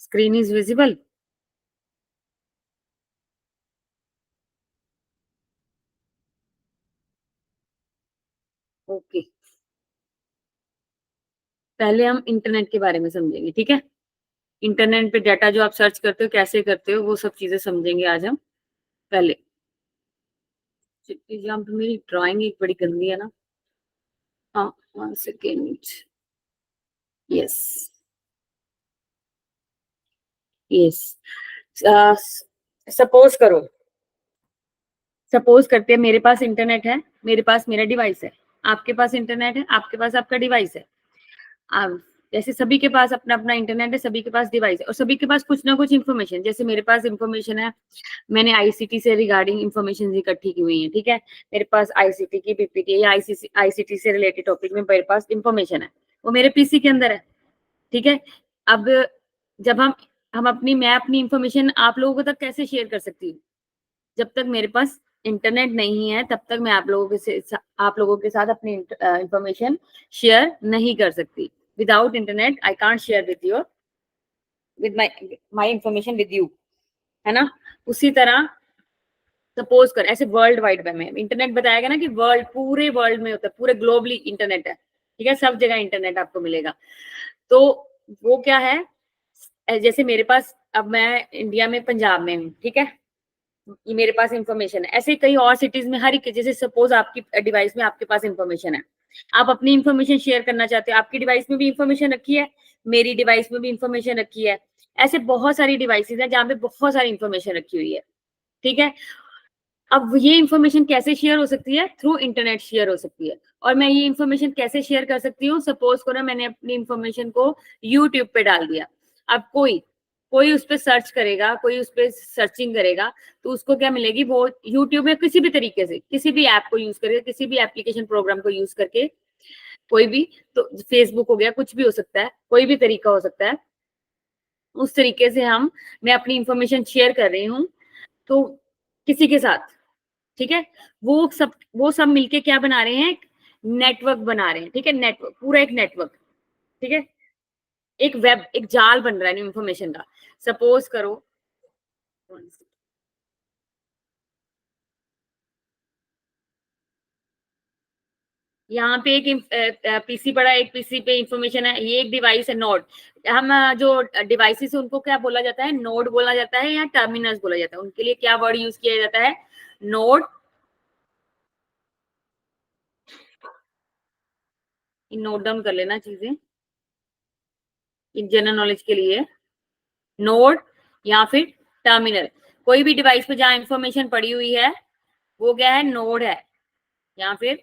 Screen is visible. Okay, पहले हम internet के बारे में समझेंगे, ठीक है। इंटरनेट पे डाटा जो आप सर्च करते हो, कैसे करते हो, वो सब चीजें समझेंगे आज हम। पहले यहाँ पे मेरी ड्राइंग एक बड़ी गंदी है ना। हाँ, 1 सेकेंड। Yes, yes. सपोज करो, सपोज करते हैं मेरे पास इंटरनेट है, मेरे पास मेरा डिवाइस है, आपके पास इंटरनेट है, आपके पास आपका डिवाइस है। अब जैसे सभी के पास अपना अपना इंटरनेट है, सभी के पास डिवाइस है, और सभी के पास कुछ ना कुछ इन्फॉर्मेशन, जैसे मेरे पास इन्फॉर्मेशन है, मैंने आईसीटी से रिगार्डिंग इन्फॉर्मेशन इकट्ठी की हुई है, ठीक है। मेरे पास आईसीटी की पीपीटी या आईसीटी से रिलेटेड टॉपिक में मेरे पास इन्फॉर्मेशन है, वो मेरे पीसी के अंदर है, ठीक है। अब जब हम अपनी मैं अपनी इन्फॉर्मेशन आप लोगों तक कैसे शेयर कर सकती हूँ? जब तक मेरे पास इंटरनेट नहीं है, तब तक मैं आप लोगों के साथ अपनी इंफॉर्मेशन शेयर नहीं कर सकती। Without internet I can't share with my information with you, है ना। उसी तरह सपोज कर, ऐसे वर्ल्ड वाइड में इंटरनेट बताया गया ना कि वर्ल्ड, पूरे वर्ल्ड में होता है, पूरे ग्लोबली इंटरनेट है, ठीक है, सब जगह इंटरनेट आपको मिलेगा। तो वो क्या है, जैसे मेरे पास, अब मैं इंडिया में पंजाब में हूँ, ठीक है, ये मेरे पास इंफॉर्मेशन है। ऐसे कई और सिटीज में, हर एक, जैसे सपोज आपकी डिवाइस में आपके पास इंफॉर्मेशन है, आप अपनी इंफॉर्मेशन शेयर करना चाहते हो, आपकी डिवाइस में भी इंफॉर्मेशन रखी है, मेरी डिवाइस में भी इंफॉर्मेशन रखी है, ऐसे बहुत सारी डिवाइसेज है जहाँ पे बहुत सारी इंफॉर्मेशन रखी हुई है, ठीक है। अब ये इंफॉर्मेशन कैसे शेयर हो सकती है? थ्रू इंटरनेट शेयर हो सकती है। और मैं ये इंफॉर्मेशन कैसे शेयर कर सकती हूँ? सपोज करो मैंने अपनी इंफॉर्मेशन को यूट्यूब पे डाल दिया। अब कोई कोई उस पर सर्च करेगा, कोई उस पर सर्चिंग करेगा, तो उसको क्या मिलेगी? वो यूट्यूब में किसी भी तरीके से, किसी भी ऐप को यूज करके, किसी भी एप्लीकेशन प्रोग्राम को यूज करके, कोई भी, तो फेसबुक हो गया, कुछ भी हो सकता है, कोई भी तरीका हो सकता है, उस तरीके से मैं अपनी इंफॉर्मेशन शेयर कर रही हूँ, तो किसी के साथ, ठीक है। वो सब मिलके क्या बना रहे हैं? नेटवर्क बना रहे हैं, ठीक है, नेटवर्क, पूरा एक नेटवर्क, ठीक है, एक वेब, एक जाल बन रहा है इंफॉर्मेशन का। सपोज करो, यहाँ पे एक पीसी पड़ा है, एक पीसी पे इंफॉर्मेशन है, ये एक डिवाइस है, नोड। हम जो डिवाइसेस है उनको क्या बोला जाता है? नोड बोला जाता है या टर्मिनल्स बोला जाता है? उनके लिए क्या वर्ड यूज किया जाता है? नोड। नोट डाउन कर लेना चीजें इन जनरल नॉलेज के लिए। नोड या फिर टर्मिनल, कोई भी डिवाइस पे जहां इंफॉर्मेशन पड़ी हुई है, वो क्या है? नोड है या फिर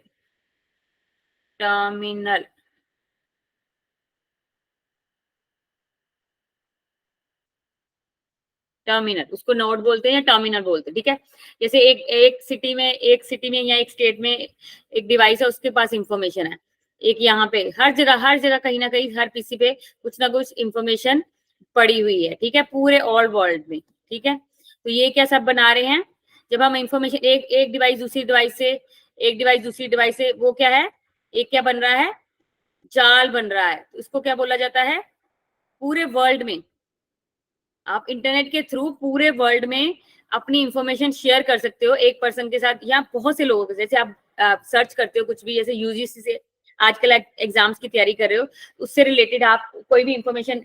टर्मिनल। टर्मिनल, उसको नोड बोलते हैं या टर्मिनल बोलते हैं, ठीक है। जैसे एक सिटी में या एक स्टेट में एक डिवाइस है, उसके पास इंफॉर्मेशन है, एक यहाँ पे, हर जगह कहीं ना कहीं, हर पीसी पे कुछ ना कुछ इंफॉर्मेशन पड़ी हुई है, ठीक है, पूरे ऑल वर्ल्ड में, ठीक है। तो ये क्या सब बना रहे हैं? जब हम इंफॉर्मेशन, एक एक डिवाइस दूसरी डिवाइस से, एक डिवाइस दूसरी डिवाइस से, वो क्या है? एक क्या बन रहा है? जाल बन रहा है। तो इसको क्या बोला जाता है? पूरे वर्ल्ड में आप इंटरनेट के थ्रू पूरे वर्ल्ड में अपनी इंफॉर्मेशन शेयर कर सकते हो, एक पर्सन के साथ या बहुत से लोगों के। जैसे आप सर्च करते हो कुछ भी, जैसे यूजीसी से आजकल एग्जाम्स की तैयारी कर रहे हो, उससे रिलेटेड आप कोई भी इंफॉर्मेशन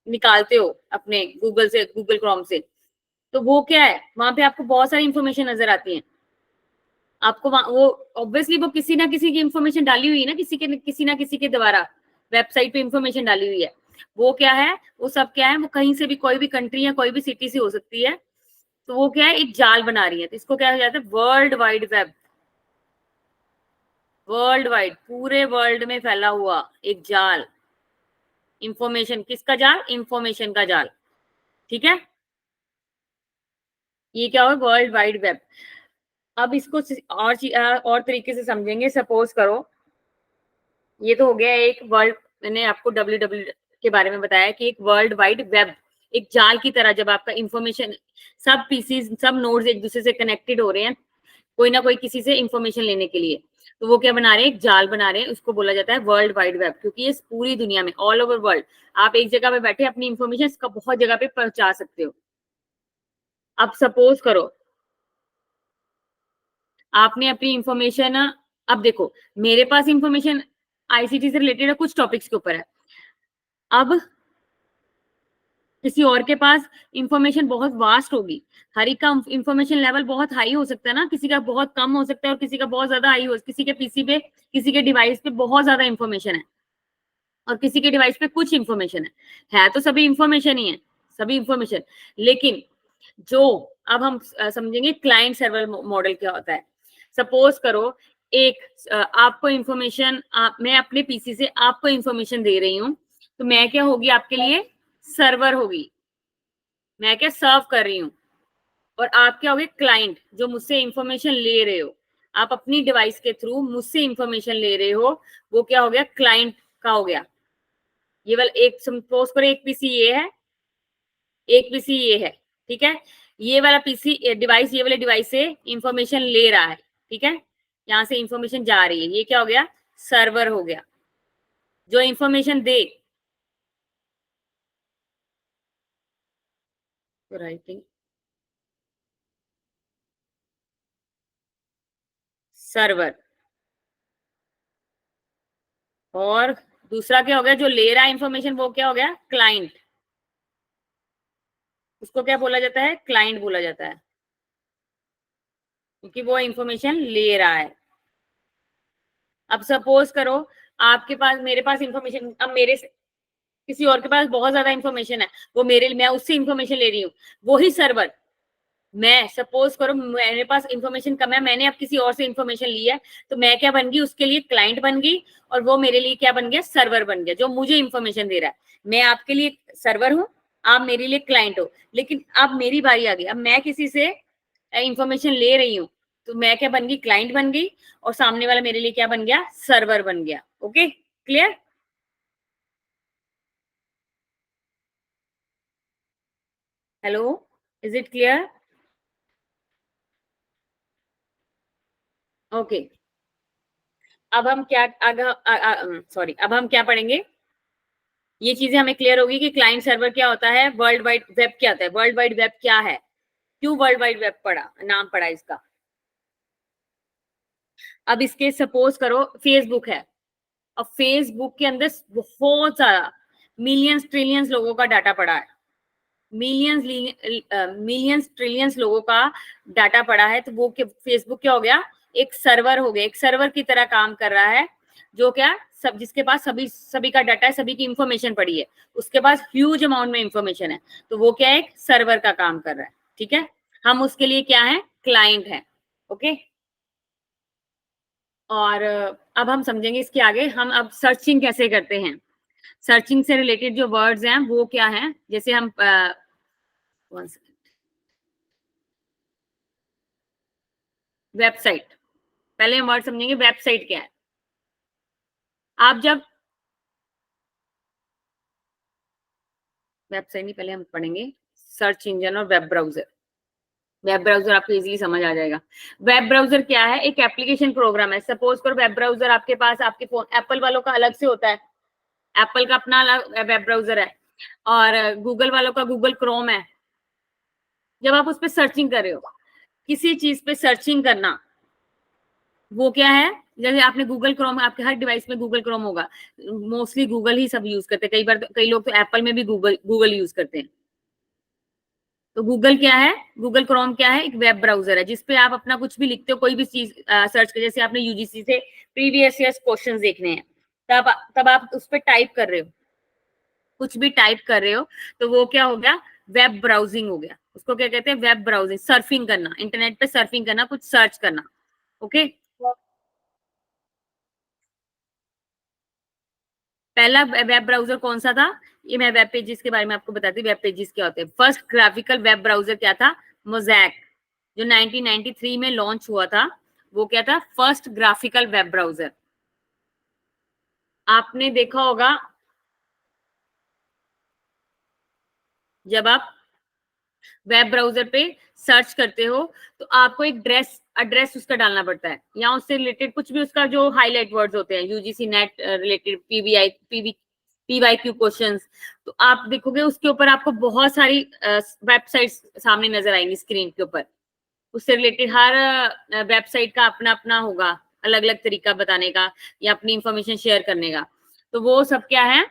निकालते हो अपने गूगल से, गूगल क्रोम से, तो वो क्या है? वहां पे आपको बहुत सारी इंफॉर्मेशन नजर आती है। आपको वो ऑब्वियसली वो किसी ना किसी की इंफॉर्मेशन डाली हुई है ना, किसी ना किसी के द्वारा वेबसाइट पे इंफॉर्मेशन डाली हुई है। वो क्या है? वो सब क्या है? वो कहीं से भी, कोई भी कंट्री या कोई भी सिटी से हो सकती है। तो वो क्या है? एक जाल बना रही है। तो इसको क्या हो जाता है? World wide web. World wide, पूरे वर्ल्ड में फैला हुआ एक जाल। इंफॉर्मेशन किसका जाल? इंफॉर्मेशन का जाल, ठीक है। ये क्या हो? World wide web. अब इसको और तरीके से समझेंगे। सपोज करो, ये तो हो गया एक वर्ल्ड, मैंने आपको डब्ल्यू डब्ल्यू के बारे में बताया कि एक वर्ल्ड वाइड वेब, एक जाल की तरह, जब आपका इंफॉर्मेशन, सब पीसीज, सब नोड्स एक दूसरे से कनेक्टेड हो रहे हैं, कोई ना कोई किसी से इंफॉर्मेशन लेने के लिए। तो वो क्या बना रहे हैं, एक जाल बना रहे हैं, उसको बोला जाता है वर्ल्ड वाइड वेब, क्योंकि ये पूरी दुनिया में ऑल ओवर वर्ल्ड आप एक जगह पे बैठे अपनी इंफॉर्मेशन इसका बहुत जगह पे पहुंचा सकते हो। अब सपोज करो आपने अपनी इंफॉर्मेशन, अब देखो मेरे पास इंफॉर्मेशन आईसीटी से रिलेटेड है, कुछ टॉपिक्स के ऊपर है। अब किसी और के पास इंफॉर्मेशन बहुत वास्ट होगी, हर एक का इंफॉर्मेशन लेवल बहुत हाई हो सकता है ना, किसी का बहुत कम हो सकता है और किसी का बहुत ज्यादा हाई हो, किसी के पीसी पे किसी के डिवाइस पे बहुत ज्यादा इंफॉर्मेशन है और किसी के डिवाइस पे कुछ इंफॉर्मेशन है तो सभी इंफॉर्मेशन ही है, सभी इंफॉर्मेशन। लेकिन जो अब हम समझेंगे क्लाइंट सर्वर मॉडल क्या होता है। सपोज करो एक आपको इंफॉर्मेशन, मैं अपने पीसी से आपको इंफॉर्मेशन दे रही हूँ, तो मैं क्या होगी आपके लिए, सर्वर होगी, मैं क्या सर्व कर रही हूँ, और आप क्या होगे, क्लाइंट जो मुझसे इंफॉर्मेशन ले रहे हो, आप अपनी डिवाइस के थ्रू मुझसे इंफॉर्मेशन ले रहे हो, वो क्या हो गया, क्लाइंट का हो गया। ये वाला एक सपोज करो एक पीसी ये है, एक पीसी ये है, ठीक है, ये वाला पीसी डिवाइस ये वाले डिवाइस से इंफॉर्मेशन ले रहा है, ठीक है, यहाँ से इंफॉर्मेशन जा रही है, ये क्या हो गया, सर्वर हो गया, जो इंफॉर्मेशन दे। राइटिंग सर्वर, और दूसरा क्या हो गया, जो ले रहा है इंफॉर्मेशन वो क्या हो गया, क्लाइंट, उसको क्या बोला जाता है, क्लाइंट बोला जाता है, क्योंकि वो इंफॉर्मेशन ले रहा है। अब सपोज करो आपके पास मेरे पास इंफॉर्मेशन, अब मेरे से किसी और के पास बहुत ज्यादा इंफॉर्मेशन है, वो मेरे मैं उससे इंफॉर्मेशन ले रही हूँ, वही सर्वर, मैं सपोज करो मेरे पास इंफॉर्मेशन कम है, मैंने अब किसी और से इंफॉर्मेशन ली है, तो मैं क्या बन गई, उसके लिए क्लाइंट बन गई, और वो मेरे लिए क्या बन गया, सर्वर बन गया, जो मुझे इंफॉर्मेशन दे रहा है। मैं आपके लिए सर्वर हूँ, आप मेरे लिए क्लाइंट हो, लेकिन अब मेरी बारी आ गई, अब मैं किसी से इंफॉर्मेशन ले रही हूँ, तो मैं क्या बन गई, क्लाइंट बन गई, और सामने वाला मेरे लिए क्या बन गया, सर्वर बन गया। Okay, clear? Hello, is it clear? Okay, अब हम क्या सॉरी, अब हम क्या पढ़ेंगे, ये चीजें हमें क्लियर होगी कि क्लाइंट सर्वर क्या होता है, वर्ल्ड वाइड वेब क्या होता है, वर्ल्ड वाइड वेब क्या है, क्यों वर्ल्ड वाइड वेब पड़ा, नाम पड़ा इसका। अब इसके सपोज करो फेसबुक है, अब फेसबुक के अंदर बहुत सारा मिलियंस ट्रिलियंस लोगों का डाटा पड़ा है, मिलियंस मिलियंस ट्रिलियंस लोगों का डाटा पड़ा है, तो वो फेसबुक क्या हो गया, एक सर्वर हो गया, एक सर्वर की तरह काम कर रहा है, जो क्या सब जिसके पास सभी सभी का डाटा है, सभी की इंफॉर्मेशन पड़ी है, उसके पास ह्यूज अमाउंट में इंफॉर्मेशन है, तो वो क्या है, एक सर्वर का काम कर रहा है, ठीक है, हम उसके लिए क्या है, क्लाइंट है। ओके, और अब हम समझेंगे इसके आगे, हम अब सर्चिंग कैसे करते हैं, सर्चिंग से रिलेटेड जो वर्ड्स हैं वो क्या हैं, जैसे हम वेबसाइट, पहले हम वर्ड समझेंगे वेबसाइट क्या है। आप जब वेबसाइट नहीं, पहले हम पढ़ेंगे सर्च इंजन और वेब ब्राउजर। वेब ब्राउजर आपको इजीली समझ आ जाएगा। वेब ब्राउजर क्या है, एक एप्लीकेशन प्रोग्राम है, सपोज करो वेब ब्राउजर आपके पास, आपके फोन एप्पल वालों का अलग से होता है, एप्पल का अपना अलग वेब ब्राउजर है, और गूगल वालों का गूगल क्रोम है। जब आप उस पर सर्चिंग कर रहे हो, किसी चीज पे सर्चिंग करना, वो क्या है, जैसे आपने गूगल क्रोम, आपके हर डिवाइस में गूगल क्रोम होगा, मोस्टली गूगल ही सब यूज करते हैं, कई बार कई लोग तो एप्पल में भी गूगल गूगल यूज करते हैं। तो गूगल क्या है, गूगल क्रोम क्या है, एक वेब ब्राउजर है जिसपे आप अपना कुछ भी लिखते हो, कोई भी चीज सर्च कर, जैसे आपने यूजीसी से प्रीवियस ईयर क्वेश्चन देखने हैं, तब आप उस पर टाइप कर रहे हो, कुछ भी टाइप कर रहे हो, तो वो क्या हो गया, वेब ब्राउजिंग हो गया, उसको क्या कहते हैं, वेब ब्राउजिंग, सर्फिंग करना, इंटरनेट पे सर्फिंग करना, कुछ सर्च करना। ओके, पहला वेब ब्राउजर कौन सा था, ये मैं वेब पेजेस के बारे में आपको बताती हूँ, वेब पेजेस क्या होते हैं। फर्स्ट ग्राफिकल वेब ब्राउजर क्या था, मोजैक, जो 1993 में लॉन्च हुआ था, वो क्या था, फर्स्ट ग्राफिकल वेब ब्राउजर। आपने देखा होगा जब आप वेब ब्राउजर पे सर्च करते हो तो आपको एक एड्रेस उसका डालना पड़ता है, या उससे रिलेटेड कुछ भी उसका जो हाईलाइट वर्ड्स होते हैं, UGC net related PYQ questions, तो आप देखोगे उसके ऊपर आपको बहुत सारी वेबसाइट्स सामने नजर आएंगी स्क्रीन के ऊपर। उससे रिलेटेड हर वेबसाइट का अपना अपना होगा, अलग अलग तरीका बताने का या अपनी इंफॉर्मेशन शेयर करने का। तो वो सब क्या है,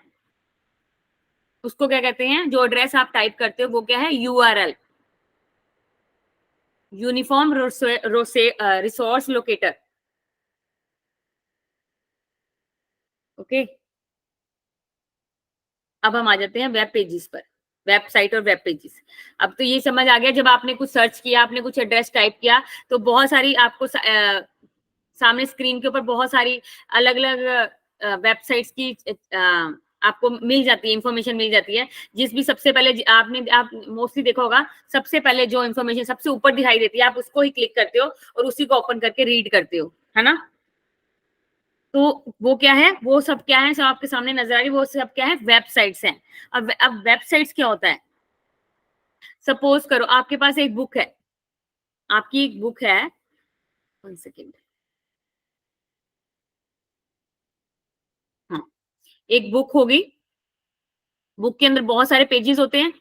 उसको क्या कहते हैं, जो एड्रेस आप टाइप करते हो वो क्या है, URL, uniform resource locator. Okay, अब हम आ जाते हैं वेब पेजेस पर, वेबसाइट और वेब पेजेस। अब तो ये समझ आ गया, जब आपने कुछ सर्च किया, आपने कुछ एड्रेस टाइप किया, तो बहुत सारी आपको सामने स्क्रीन के ऊपर बहुत सारी अलग अलग वेबसाइट्स की आपको मिल जाती है, इंफॉर्मेशन मिल जाती है। जिस भी सबसे पहले आप मोस्टली देखा होगा, सबसे पहले जो इंफॉर्मेशन सबसे ऊपर दिखाई देती है, आप उसको ही क्लिक करते हो और उसी को ओपन करके रीड करते हो, है ना। तो वो क्या है, वो सब क्या है, सब आपके सामने नजर आ रही, वो सब क्या है, वेबसाइट्स हैं। अब वेबसाइट्स क्या होता है, सपोज करो आपके पास एक बुक है, आपकी एक बुक है, 1 सेकेंड, हाँ, एक बुक होगी, बुक के अंदर बहुत सारे पेजेस होते हैं,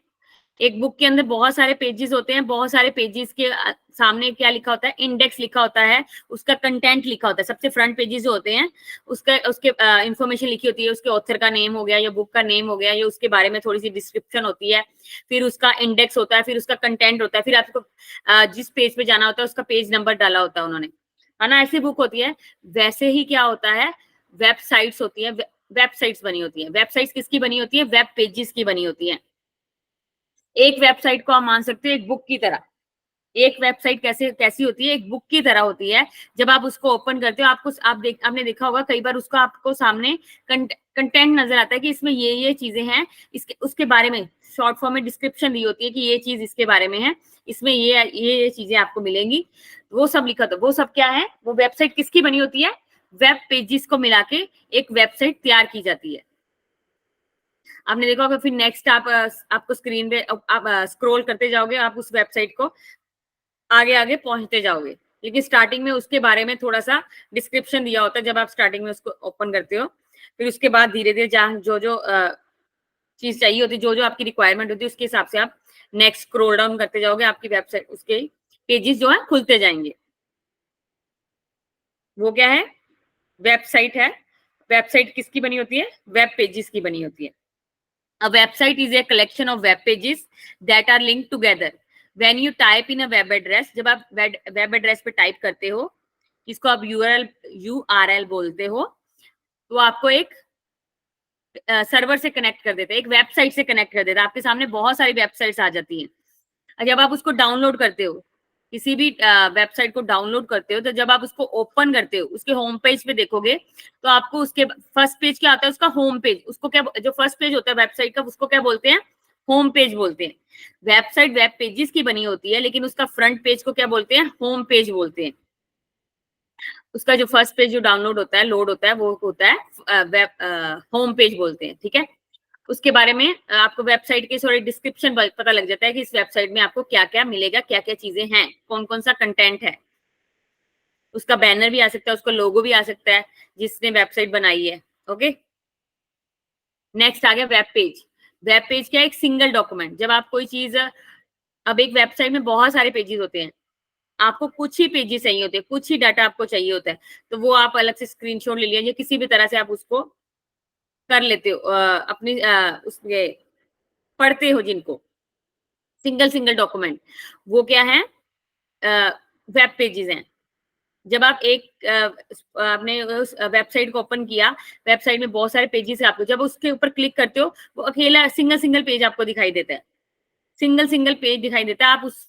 एक बुक के अंदर बहुत सारे पेजेस होते हैं, बहुत सारे पेजेस के सामने क्या लिखा होता है, इंडेक्स लिखा होता है, उसका कंटेंट लिखा होता है, सबसे फ्रंट पेजेस जो होते हैं उसका उसके इंफॉर्मेशन लिखी होती है, उसके ऑथर का नेम हो गया या बुक का नेम हो गया, या उसके बारे में थोड़ी सी डिस्क्रिप्शन होती है, फिर उसका इंडेक्स होता है, फिर उसका कंटेंट होता है, फिर आपको जिस पेज पे जाना होता है उसका पेज नंबर डाला होता है उन्होंने, है ना, ऐसी बुक होती है। वैसे ही क्या होता है, वेबसाइट्स होती है, वेबसाइट्स बनी होती है। वेबसाइट्स किसकी बनी होती है, वेब पेजेस की बनी होती है। एक वेबसाइट को आप मान सकते हो एक बुक की तरह। एक वेबसाइट कैसी होती है, एक बुक की तरह होती है। जब आप उसको ओपन करते हो, आपने देखा होगा कई बार उसको आपको सामने कंटेंट नजर आता है कि इसमें ये चीजें हैं, इसके उसके बारे में शॉर्ट फॉर्म में डिस्क्रिप्शन दी होती है कि ये चीज इसके बारे में है, इसमें ये चीजें आपको मिलेंगी, वो सब लिखा था। वो सब क्या है, वो वेबसाइट किसकी बनी होती है, वेब पेजेस को मिला के एक वेबसाइट तैयार की जाती है। आपने देखा होगा, फिर नेक्स्ट आपको स्क्रीन पे आप स्क्रॉल करते जाओगे, आप उस वेबसाइट को आगे आगे पहुंचते जाओगे, लेकिन स्टार्टिंग में उसके बारे में थोड़ा सा डिस्क्रिप्शन दिया होता है जब आप स्टार्टिंग में उसको ओपन करते हो। फिर उसके बाद धीरे धीरे जहाँ जो जो चीज चाहिए होती है, जो जो आपकी रिक्वायरमेंट होती है, उसके हिसाब से आप नेक्स्ट स्क्रॉल डाउन करते जाओगे, आपकी वेबसाइट उसके पेजेस जो है खुलते जाएंगे। वो क्या है, वेबसाइट है। वेबसाइट किसकी बनी होती है, वेब पेजेस की बनी होती है। A website is a collection of web pages that are linked together. When you type in a web address, जब आप वेब एड्रेस पे टाइप करते हो, इसको आप यूआरएल बोलते हो, तो आपको एक सर्वर से कनेक्ट कर देते हैं, एक वेबसाइट से कनेक्ट कर देता है। आपके सामने बहुत सारी वेबसाइट्स आ जाती हैं। जब आप उसको डाउनलोड करते हो, किसी भी वेबसाइट को डाउनलोड करते हो, तो जब आप उसको ओपन करते हो, उसके होम पेज पे देखोगे, तो आपको उसके फर्स्ट पेज क्या आता है, उसका होम पेज, उसको क्या, जो फर्स्ट पेज होता है वेबसाइट का, उसको क्या बोलते हैं, होम पेज बोलते हैं। वेबसाइट वेब पेजेस की बनी होती है, लेकिन उसका फ्रंट पेज को क्या बोलते हैं, होम पेज बोलते हैं। उसका जो फर्स्ट पेज जो डाउनलोड होता है, लोड होता है, वो होता है वेब होम पेज बोलते हैं, ठीक है। उसके बारे में आपको वेबसाइट के थोड़ी डिस्क्रिप्शन पता लग जाता है कि इस वेबसाइट में आपको क्या क्या मिलेगा, क्या क्या चीजें हैं, कौन कौन सा कंटेंट है। उसका बैनर भी आ सकता है, उसका लोगो भी आ सकता है जिसने वेबसाइट बनाई है। ओके, नेक्स्ट आ गया वेब पेज। वेब पेज क्या है, एक सिंगल डॉक्यूमेंट। जब आप कोई चीज, अब एक वेबसाइट में बहुत सारे पेजेस होते हैं, आपको कुछ ही पेजेस चाहिए होते हैं, कुछ ही डाटा आपको चाहिए होता है, तो वो आप अलग से स्क्रीनशॉट ले लीजिए, किसी भी तरह से आप उसको कर लेते हो, अपनी उसके पढ़ते हो जिनको, सिंगल सिंगल डॉक्यूमेंट, वो क्या है, वेब पेजेस हैं। जब आप आपने उस वेबसाइट को ओपन किया, वेबसाइट में बहुत सारे पेजेस है, आपको जब उसके ऊपर क्लिक करते हो, वो अकेला सिंगल सिंगल पेज आपको दिखाई देता है, सिंगल सिंगल पेज दिखाई देता है। आप उस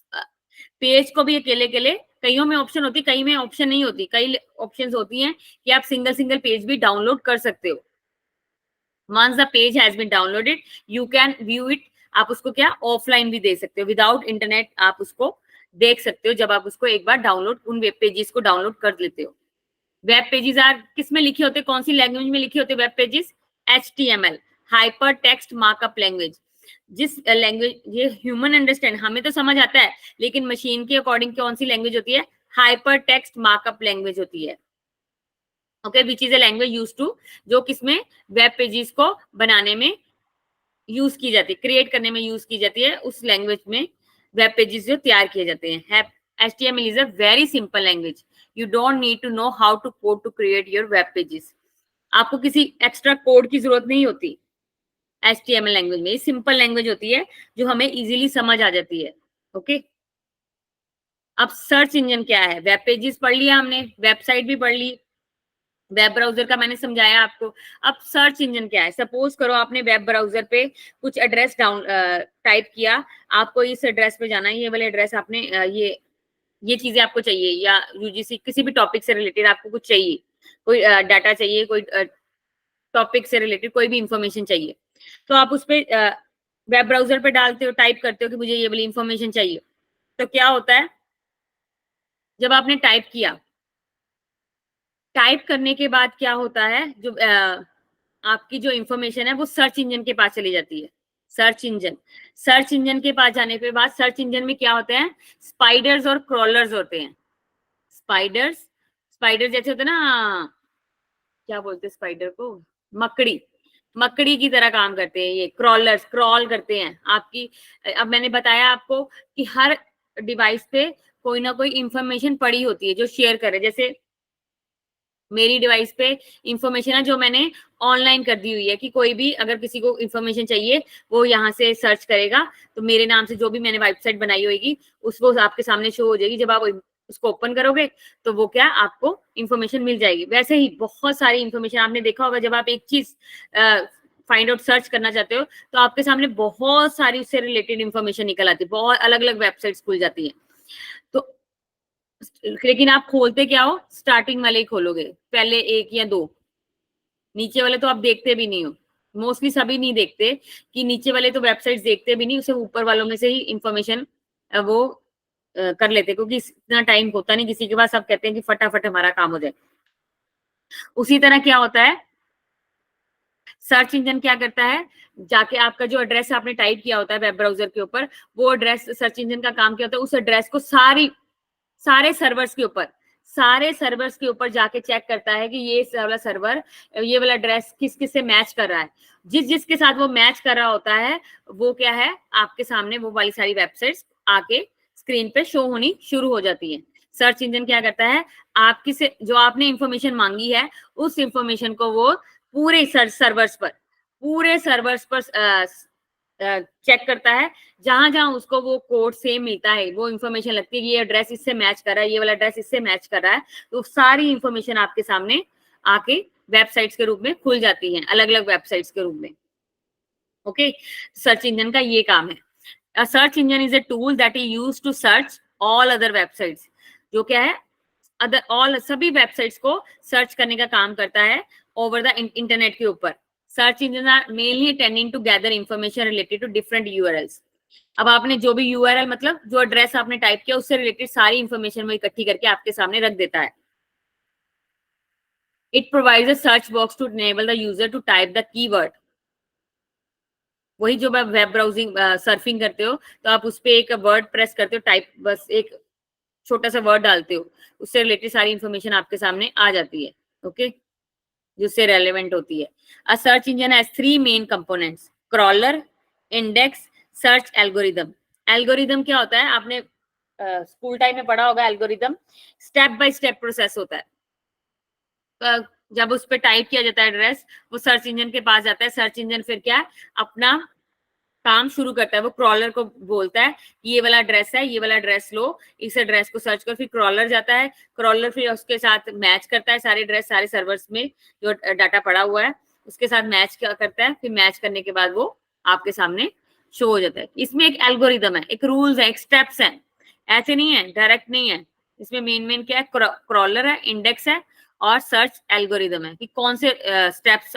पेज को भी अकेले अकेले, कईयों में ऑप्शन होती, कई में ऑप्शन नहीं होती, कई ऑप्शंस होती हैं कि आप सिंगल सिंगल पेज भी डाउनलोड कर सकते हो। once the page has been downloaded, you can view it। आप उसको क्या ऑफलाइन भी दे सकते हो, विदाउट इंटरनेट आप उसको देख सकते हो, जब आप उसको एक बार डाउनलोड, उन वेब पेजेस को डाउनलोड कर लेते हो। वेब पेजेस आर किस में लिखे होते, कौन सी लैंग्वेज में लिखे होते web pages, HTML, hyper text markup language. जिस लैंग्वेज, ये ह्यूमन अंडरस्टैंड, हमें तो समझ आता है, लेकिन मशीन के अकॉर्डिंग कौन सी लैंग्वेज होती है? हाइपर टेक्स्ट मार्कअप लैंग्वेज होती है। Okay, which is a language use to, जो किसमें वेब पेजेस को बनाने में यूज की जाती है, क्रिएट करने में यूज की जाती है, उस लैंग्वेज में वेब पेजेस जो तैयार किए जाते हैं। HTML is a very simple language. You don't need to know how to code to create your web pages. आपको किसी एक्स्ट्रा कोड की जरूरत नहीं होती HTML लैंग्वेज में। सिंपल लैंग्वेज होती है जो हमें इजीली समझ आ जाती है। ओके, अब सर्च इंजन क्या है? वेब पेजेस पढ़ लिया हमने, वेबसाइट भी पढ़ ली, वेब ब्राउजर का मैंने समझाया आपको। अब सर्च इंजन क्या है? सपोज करो आपने वेब ब्राउजर पे कुछ एड्रेस डाउन टाइप किया, आपको इस एड्रेस पे जाना है, ये वाले एड्रेस आपने ये चीजें आपको चाहिए, या यूजीसी किसी भी टॉपिक से रिलेटेड आपको कुछ चाहिए, कोई डाटा चाहिए, कोई टॉपिक से रिलेटेड कोई भी इंफॉर्मेशन चाहिए, तो आप उस पे वेब ब्राउजर पे डालते हो, टाइप करते हो कि मुझे ये वाली इंफॉर्मेशन चाहिए। तो क्या होता है, जब आपने टाइप किया, टाइप करने के बाद क्या होता है, जो आपकी जो इंफॉर्मेशन है वो सर्च इंजन के पास चली जाती है। सर्च इंजन के पास जाने के बाद सर्च इंजन में क्या होते हैं? स्पाइडर्स और क्रॉलर्स होते हैं। स्पाइडर्स, स्पाइडर जैसे होते हैं ना, क्या बोलते हैं स्पाइडर को? मकड़ी, मकड़ी की तरह काम करते हैं ये। क्रॉलर्स क्रॉल करते हैं आपकी। अब मैंने बताया आपको कि हर डिवाइस पे कोई ना कोई इंफॉर्मेशन पड़ी होती है जो शेयर करे। जैसे मेरी डिवाइस पे इंफॉर्मेशन है जो मैंने ऑनलाइन कर दी हुई है, कि कोई भी अगर किसी को इंफॉर्मेशन चाहिए वो यहाँ से सर्च करेगा, तो मेरे नाम से जो भी मैंने वेबसाइट बनाई होगी उसको आपके सामने शो हो जाएगी। जब आप उसको ओपन करोगे तो वो क्या, आपको इंफॉर्मेशन मिल जाएगी। वैसे ही बहुत सारी इंफॉर्मेशन आपने देखा होगा, जब आप एक चीज फाइंड आउट सर्च करना चाहते हो तो आपके सामने बहुत सारी उससे रिलेटेड इंफॉर्मेशन निकल आती है, बहुत अलग अलग वेबसाइट्स खुल जाती है। तो लेकिन आप खोलते क्या हो? स्टार्टिंग वाले ही खोलोगे, पहले एक या दो, नीचे वाले तो आप देखते भी नहीं हो। मोस्टली सभी नहीं देखते, कि नीचे वाले तो वेबसाइट्स देखते भी नहीं, उसे ऊपर वालों में से ही इंफॉर्मेशन वो कर लेते, क्योंकि इतना टाइम होता नहीं किसी के पास। सब कहते हैं कि फटाफट हमारा काम हो जाए। उसी तरह क्या होता है, सर्च इंजन क्या करता है, जाके आपका जो एड्रेस आपने टाइप किया होता है वेब ब्राउजर के ऊपर, वो एड्रेस, सर्च इंजन का काम क्या होता है, उस एड्रेस को सारे सर्वर्स के ऊपर जाके चेक करता है कि ये वाला सर्वर, ये वाला एड्रेस किस किस से मैच कर रहा है। जिसके साथ वो मैच कर रहा होता है, वो क्या है, आपके सामने वो वाली सारी वेबसाइट्स आके स्क्रीन पे शो होनी शुरू हो जाती है। सर्च इंजन क्या करता है, आपकी से जो आपने इंफॉर्मेशन मांगी है, उस इंफॉर्मेशन को वो पूरे सर्वर्स पर चेक करता है। जहां जहां उसको वो कोड सेम मिलता है, वो इन्फॉर्मेशन लगती है कि ये एड्रेस इससे मैच कर रहा है, ये वाला एड्रेस इससे मैच कर रहा है, तो सारी इन्फॉर्मेशन आपके सामने आके वेबसाइट्स के रूप में खुल जाती है, अलग अलग वेबसाइट्स के रूप में। ओके, सर्च इंजन का ये काम है। A search engine is a tool that is used to search all other websites. जो क्या है, अदर ऑल सभी वेबसाइट्स को सर्च करने का काम करता है ओवर द इंटरनेट के ऊपर। Search engine are mainly tending to gather information related to different URLs. अब आपने जो भी यूआरएल, मतलब जो एड्रेस आपने टाइप किया, उससे रिलेटेड सारी इंफॉर्मेशन वो इकट्ठी करके आपके सामने रख देता है। It provides a search box to enable the user to type the keyword. वही जो वेब ब्राउजिंग सर्फिंग करते हो, तो आप उस पर एक वर्ड प्रेस करते हो, टाइप, बस एक छोटा सा वर्ड डालते हो, उससे रिलेटेड सारी इंफॉर्मेशन आपके सामने आ जाती है। ओके, जिससे रेलेवेंट होती है। अ search engine has 3 main components: crawler, index, search algorithm. Algorithm क्या होता है, आपने स्कूल टाइम में पढ़ा होगा। Algorithm step by step process होता है। जब उस पर टाइप किया जाता है एड्रेस, वो सर्च इंजन के पास जाता है। सर्च इंजन फिर क्या है, अपना काम शुरू करता है। वो क्रॉलर को बोलता है ये वाला एड्रेस है, ये वाला एड्रेस लो, इस एड्रेस को सर्च कर। फिर क्रॉलर जाता है, क्रॉलर फिर उसके साथ मैच करता है सारे एड्रेस, सारे सर्वर्स में जो डाटा पड़ा हुआ है उसके साथ मैच करता है। फिर मैच करने के बाद वो आपके सामने शो हो जाता है। इसमें एक एल्गोरिदम है, एक रूल्स है, एक स्टेप्स है, ऐसे नहीं है, डायरेक्ट नहीं है। इसमें मेन क्या है, क्रॉलर है, इंडेक्स है और सर्च एल्गोरिदम है, कि कौन से स्टेप्स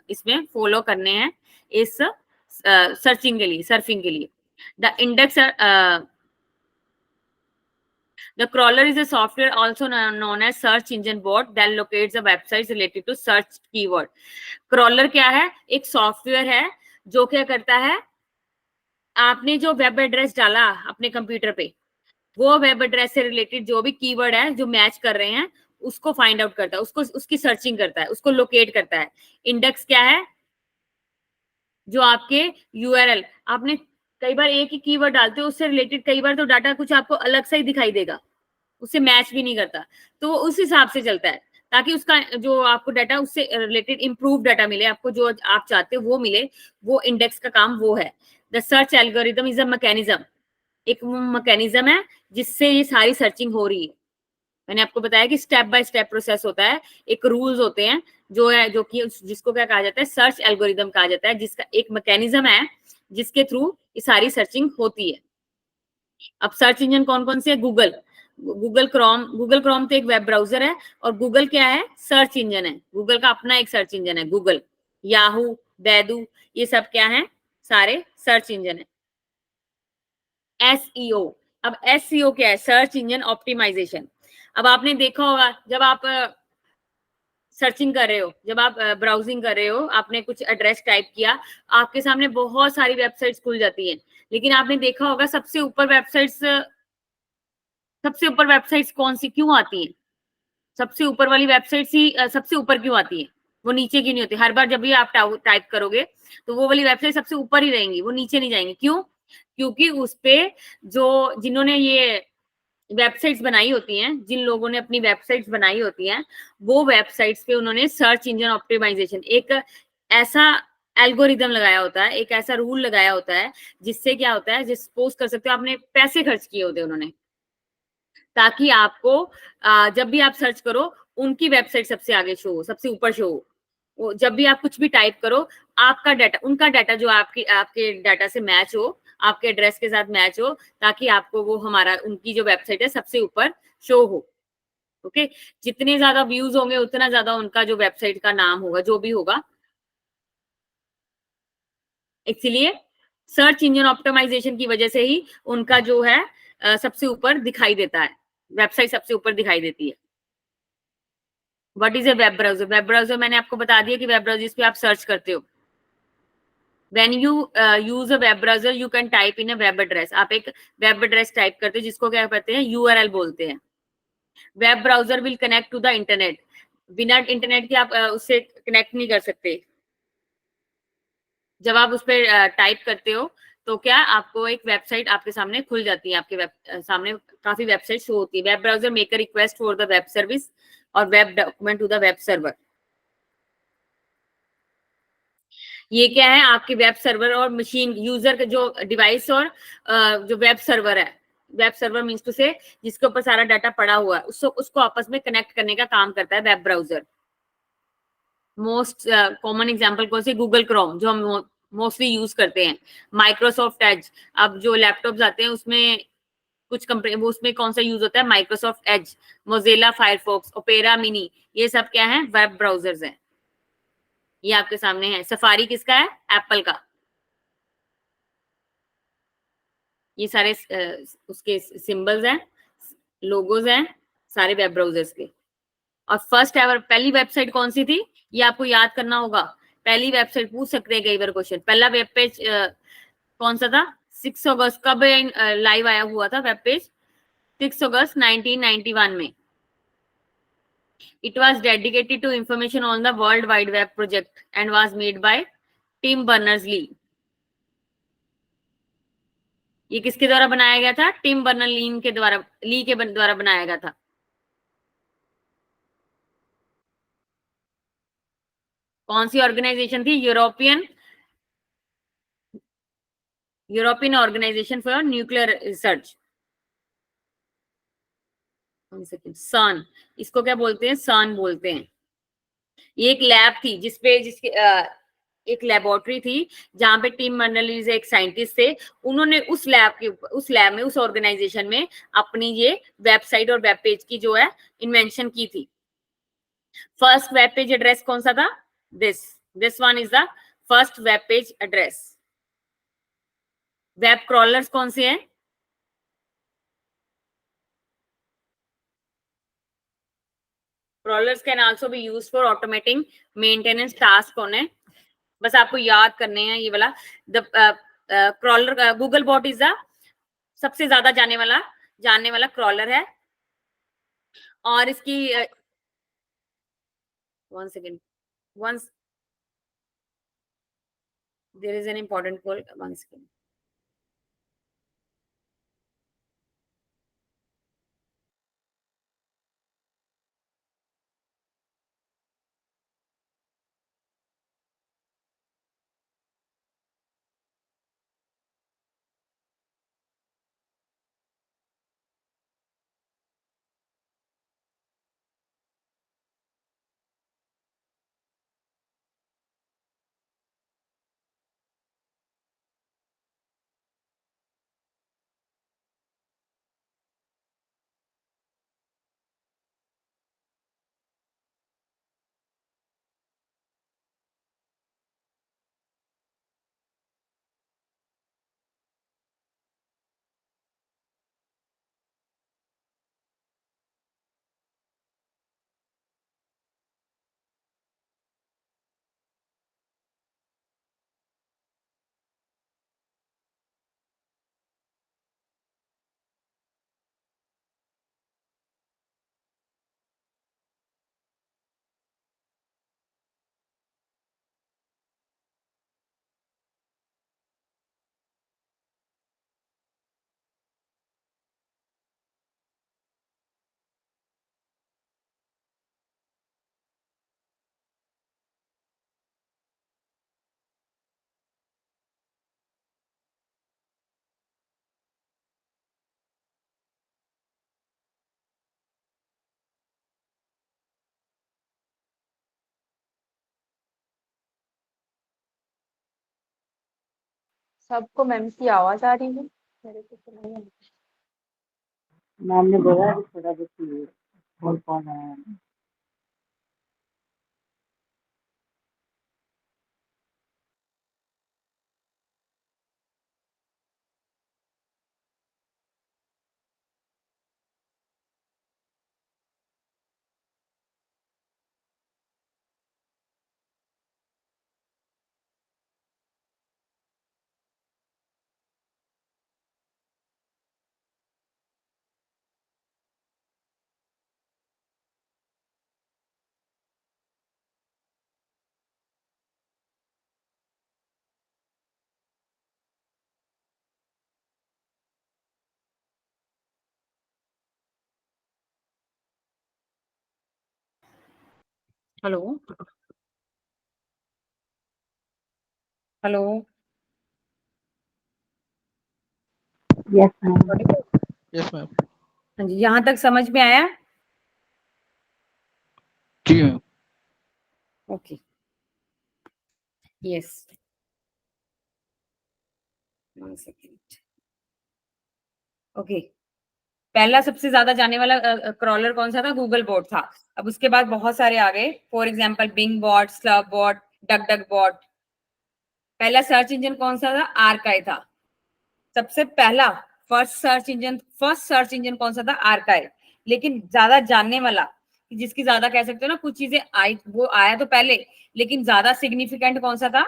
इसमें फॉलो करने हैं इस सर्चिंग के लिए, सर्फिंग के लिए। The index, the crawler is a software also known as search engine bot that locates the websites related to search keyword. crawler क्या है, एक सॉफ्टवेयर है जो क्या करता है, आपने जो वेब एड्रेस डाला अपने कंप्यूटर पे, वो वेब एड्रेस से रिलेटेड जो भी कीवर्ड है जो मैच कर रहे हैं, उसको फाइंड आउट करता है, उसको उसकी सर्चिंग करता है, उसको लोकेट करता है। इंडेक्स क्या है? जो आपके यूआरएल, आपने कई बार एक ही कीवर्ड डालते हो, उससे रिलेटेड कई बार तो डाटा कुछ आपको अलग से ही दिखाई देगा, उससे मैच भी नहीं करता, तो उस हिसाब से चलता है, ताकि उसका जो आपको डाटा उससे रिलेटेड इंप्रूव डाटा मिले, आपको जो आप चाहते हो वो मिले। वो इंडेक्स का काम वो है। The search algorithm is a mechanism, एक मैकेनिज्म है जिससे ये सारी सर्चिंग हो रही है। मैंने आपको बताया कि स्टेप बाय स्टेप प्रोसेस होता है, एक रूल्स होते हैं जो है, जो कि जिसको क्या कहा जाता है, सर्च एल्गोरिदम कहा जाता है, जिसका एक मैकेनिज्म है जिसके थ्रू ये सारी सर्चिंग होती है। अब सर्च इंजन कौन कौन से है? गूगल, गूगल क्रोम तो एक वेब ब्राउजर है, और गूगल क्या है? सर्च इंजन है। गूगल का अपना एक सर्च इंजन है गूगल। याहू, बैदू, ये सब क्या है? सारे सर्च इंजन है। एसईओ, अब एसईओ क्या है? Search engine optimisation. अब आपने देखा होगा जब आप सर्चिंग कर रहे हो, जब आप ब्राउजिंग कर रहे हो, आपने कुछ एड्रेस टाइप किया, आपके सामने बहुत सारी वेबसाइट्स खुल जाती हैं, लेकिन आपने देखा होगा सबसे ऊपर वेबसाइट्स कौन सी क्यों आती हैं? सबसे ऊपर वाली वेबसाइट्स ही सबसे ऊपर क्यों आती है? वो नीचे क्यों नहीं होती? हर बार जब भी आप टाइप करोगे तो वो वाली वेबसाइट सबसे ऊपर ही रहेंगी, वो नीचे नहीं जाएंगी। क्यों? क्योंकि उस पे जो जिन्होंने ये वेबसाइट्स बनाई होती हैं, जिन लोगों ने अपनी वेबसाइट्स बनाई होती हैं, वो वेबसाइट्स पे उन्होंने सर्च इंजन ऑप्टिमाइजेशन एक ऐसा एल्गोरिदम लगाया होता है, एक ऐसा रूल लगाया होता है, जिससे क्या होता है, जिस सपोज कर सकते हो आपने पैसे खर्च किए होते हैं उन्होंने, ताकि आपको जब भी आप सर्च करो, उनकी वेबसाइट सबसे आगे शो हो, सबसे ऊपर शो हो। जब भी आप कुछ भी टाइप करो, आपका डाटा, उनका डाटा जो आपकी आपके डाटा से मैच हो, आपके एड्रेस के साथ मैच हो, ताकि आपको वो हमारा उनकी जो वेबसाइट है सबसे ऊपर शो हो। ओके, जितने ज्यादा व्यूज होंगे उतना ज्यादा उनका जो वेबसाइट का नाम होगा, जो भी होगा। इसलिए सर्च इंजन ऑप्टिमाइजेशन की वजह से ही उनका जो है सबसे ऊपर दिखाई देता है, वेबसाइट सबसे ऊपर दिखाई देती है। What is a web browser? Web browser मैंने आपको बता दिया कि वेब ब्राउजर पे आप सर्च करते हो। When you use a web browser you can type in a web address, आप एक वेब एड्रेस टाइप करते हो जिसको क्या कहते हैं? यूआरएल बोलते हैं। Web browser will connect to the internet, बिना इंटरनेट के आप उससे कनेक्ट नहीं कर सकते। जब आप उस पर टाइप करते हो तो क्या आपको एक वेबसाइट आपके सामने खुल जाती है, आपके सामने काफी वेबसाइट शो होती है। Web browser make a request for the web service और web document to the web server. ये क्या है? आपके वेब सर्वर और मशीन यूजर का जो डिवाइस और जो वेब सर्वर है, वेब सर्वर मीन्स टू से जिसके ऊपर सारा डाटा पड़ा हुआ है, उसको आपस में कनेक्ट करने का काम करता है web browser. Most common example कौन सी? गूगल क्रोम, जो हम मोस्टली यूज करते हैं। माइक्रोसॉफ्ट एज, अब जो लैपटॉप्स आते हैं उसमें कुछ कंपनी, वो उसमें कौन सा यूज होता है? Microsoft Edge, Mozilla Firefox, opera mini, ये सब क्या है? वेब ब्राउजर्स हैं। ये आपके सामने है। सफारी किसका है? एप्पल का। ये सारे उसके सिंबल्स हैं, लोगोज हैं, सारे वेब ब्राउजर्स के। और फर्स्ट एवर पहली वेबसाइट कौन सी थी? ये आपको याद करना होगा। पहली वेबसाइट पूछ सकते हैं कई बार क्वेश्चन। पहला वेब पेज कौन सा था? 6 अगस्त। कब लाइव आया हुआ था वेब पेज? 6 अगस्त 1991 में। It was dedicated to information on the World Wide Web project and was made by Tim Berners-Lee. ये किसके द्वारा बनाया गया था? टिम बर्नर-ली के द्वारा, ली के द्वारा बनाया गया था। कौन सी ऑर्गेनाइजेशन थी? European organisation for Nuclear Research. CERN, इसको क्या बोलते हैं? सन बोलते हैं। ये एक लैब थी जिसपे जिसके एक लेबोरेटरी थी जहां पे टिम बर्नर्स-ली एक साइंटिस्ट थे। उन्होंने उस लैब में, उस ऑर्गेनाइजेशन में अपनी ये वेबसाइट और वेब पेज की जो है इन्वेंशन की थी। फर्स्ट वेब पेज एड्रेस कौन सा था? This this one is the first web page address. Web crawlers कौन से हैं? Crawlers can also be used for automating maintenance task on है। बस आपको याद करने हैं ये वाला। The crawler, Google bot is the सबसे ज्यादा जानने वाला क्रॉलर है। और इसकी 1 second, once there is an important call, 1 second। सबको मैम की आवाज आ रही है, मेरे को तो नहीं है। मैम ने बोला कि थोड़ा देखिए कौन कौन है। Hello, hello, yes ma'am. Yes ma'am. हाँ जी, यहाँ तक समझ में आया? जी ma'am. Okay, yes, 1 second. Okay, पहला सबसे ज्यादा जाने वाला क्रॉलर कौन सा था? गूगल बॉट था। अब उसके बाद बहुत सारे आ गए, फॉर एग्जाम्पल बिंग बॉट, स्लव बॉट, डक डक बॉट। पहला सर्च इंजन कौन सा था? आर्काई था। सबसे पहला फर्स्ट सर्च इंजन कौन सा था? आर्काई। लेकिन ज्यादा जानने वाला, जिसकी ज्यादा कह सकते हो ना, कुछ चीजें आई, वो आया तो पहले, लेकिन ज्यादा सिग्निफिकेंट कौन सा था?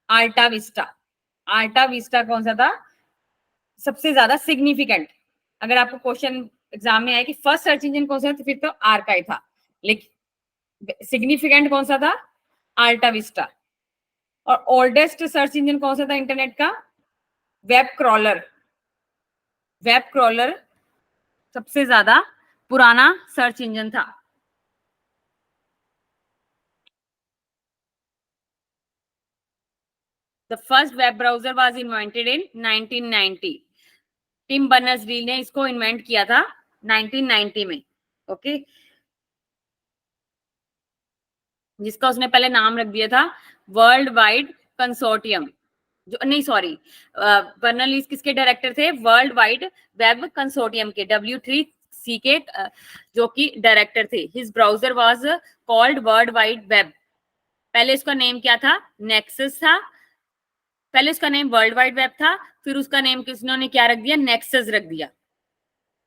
Ultra Vista. आल्टा विस्टा कौन सा था? सबसे ज्यादा सिग्निफिकेंट। अगर आपको क्वेश्चन एग्जाम में आया कि फर्स्ट सर्च इंजन कौन सा है, तो फिर तो आर्काई था। लेकिन सिग्निफिकेंट कौन सा था? Ultra Vista. और ओल्डेस्ट सर्च इंजन कौन सा था इंटरनेट का? Web crawler. वेब क्रॉलर सबसे ज्यादा पुराना सर्च इंजन था। The first web browser was invented in 1990। Tim Berners Lee ने इसको इन्वेंट किया था 1990 में। ओके, जिसका उसने पहले नाम रख दिया था वर्ल्ड वाइड कंसोर्टियम। जो नहीं, सॉरी, बर्नर्स-ली किसके डायरेक्टर थे? वर्ल्ड वाइड वेब कंसोर्टियम के, W3C के, जो कि डायरेक्टर थे। His browser was called world wide web. पहले इसका नेम क्या था? नेक्सस था। पहले उसका नेम वर्ल्ड वाइड वेब था, फिर उसका नेम किसने क्या रख दिया? नेक्सस रख दिया।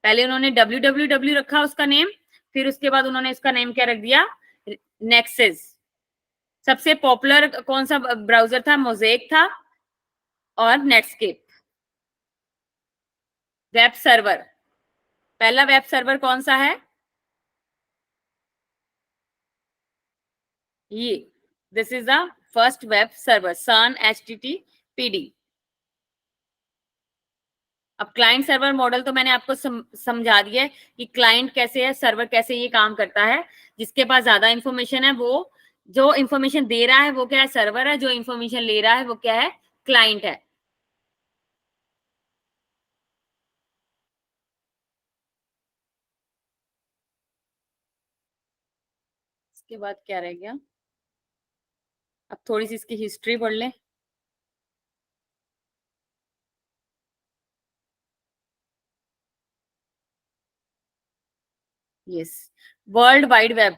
पहले उन्होंने www रखा उसका नेम, फिर उसके बाद उन्होंने इसका नेम क्या रख दिया? नेक्सस। सबसे पॉपुलर कौन सा ब्राउजर था? मोज़ेक था। और नेटस्केप। वेब सर्वर, पहला वेब सर्वर कौन सा है? ये, this is the first web server, Sun HTTPD। अब क्लाइंट सर्वर मॉडल तो मैंने आपको समझा दिया है कि क्लाइंट कैसे है, सर्वर कैसे ये काम करता है। जिसके पास ज्यादा इंफॉर्मेशन है, वो जो इंफॉर्मेशन दे रहा है वो क्या है? सर्वर है। जो इंफॉर्मेशन ले रहा है वो क्या है? क्लाइंट है। इसके बाद क्या रह गया? अब थोड़ी सी इसकी हिस्ट्री पढ़ लें। Yes, world wide web,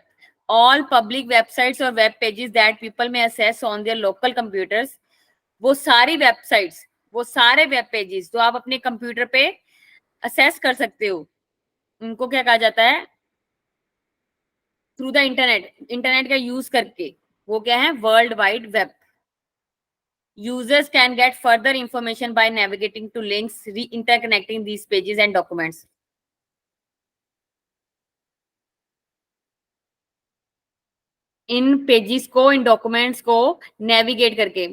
all public websites और web pages that people may access on their local computers. वो सारी वेबसाइट्स, वो सारे वेब पेजेस जो आप अपने कंप्यूटर पे असेस कर सकते हो, उनको क्या कहा जाता है? थ्रू द इंटरनेट, इंटरनेट का यूज करके, वो क्या है? World wide web. Users can get further information by navigating to links interconnecting these pages and documents. इन पेजेस को, इन डॉक्यूमेंट्स को नेविगेट करके,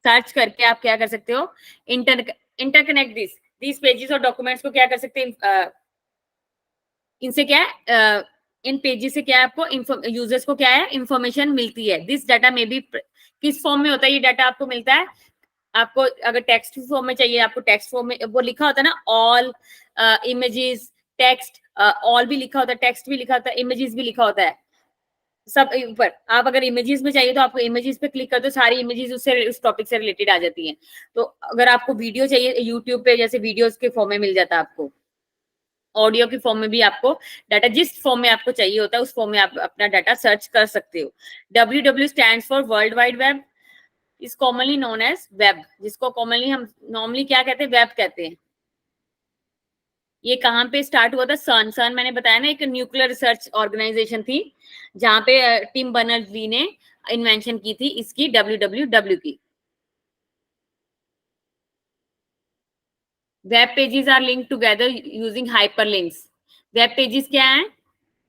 सर्च करके आप क्या कर सकते हो? इंटरकनेक्ट दिस पेजेस और डॉक्यूमेंट्स को क्या कर सकते हैं? इनसे क्या है? इन पेजेस से क्या है? आपको यूजर्स को क्या है? इंफॉर्मेशन मिलती है। दिस डाटा में भी किस फॉर्म में होता है? ये डाटा आपको मिलता है, आपको अगर टेक्स्ट फॉर्म में चाहिए, आपको टेक्स्ट फॉर्म में वो लिखा होता है ना, ऑल इमेजेस, टेक्स्ट, ऑल भी लिखा होता है, टेक्स्ट भी लिखा होता है, इमेजेस भी लिखा होता है, सब ऊपर। आप अगर इमेजेस में चाहिए तो आपको इमेजेस पे क्लिक कर दो, सारी इमेजेस उससे, उस टॉपिक से रिलेटेड आ जाती हैं। तो अगर आपको वीडियो चाहिए यूट्यूब पे, जैसे वीडियोस के फॉर्म में मिल जाता है आपको, ऑडियो की फॉर्म में भी आपको डाटा जिस फॉर्म में आपको चाहिए होता है उस फॉर्म में आप अपना डाटा सर्च कर सकते हो। WW stands for world wide web, is commonly known as web, जिसको कॉमनली हम नॉर्मली क्या कहते हैं? वेब कहते हैं। ये कहाँ पे स्टार्ट हुआ था? सन, सन मैंने बताया ना, एक न्यूक्लियर रिसर्च ऑर्गेनाइजेशन थी, जहां पे टिम बर्नर्स ली ने इन्वेंशन की थी इसकी, WWW की। Web pages are link together using hyperlinks. Web pages क्या है?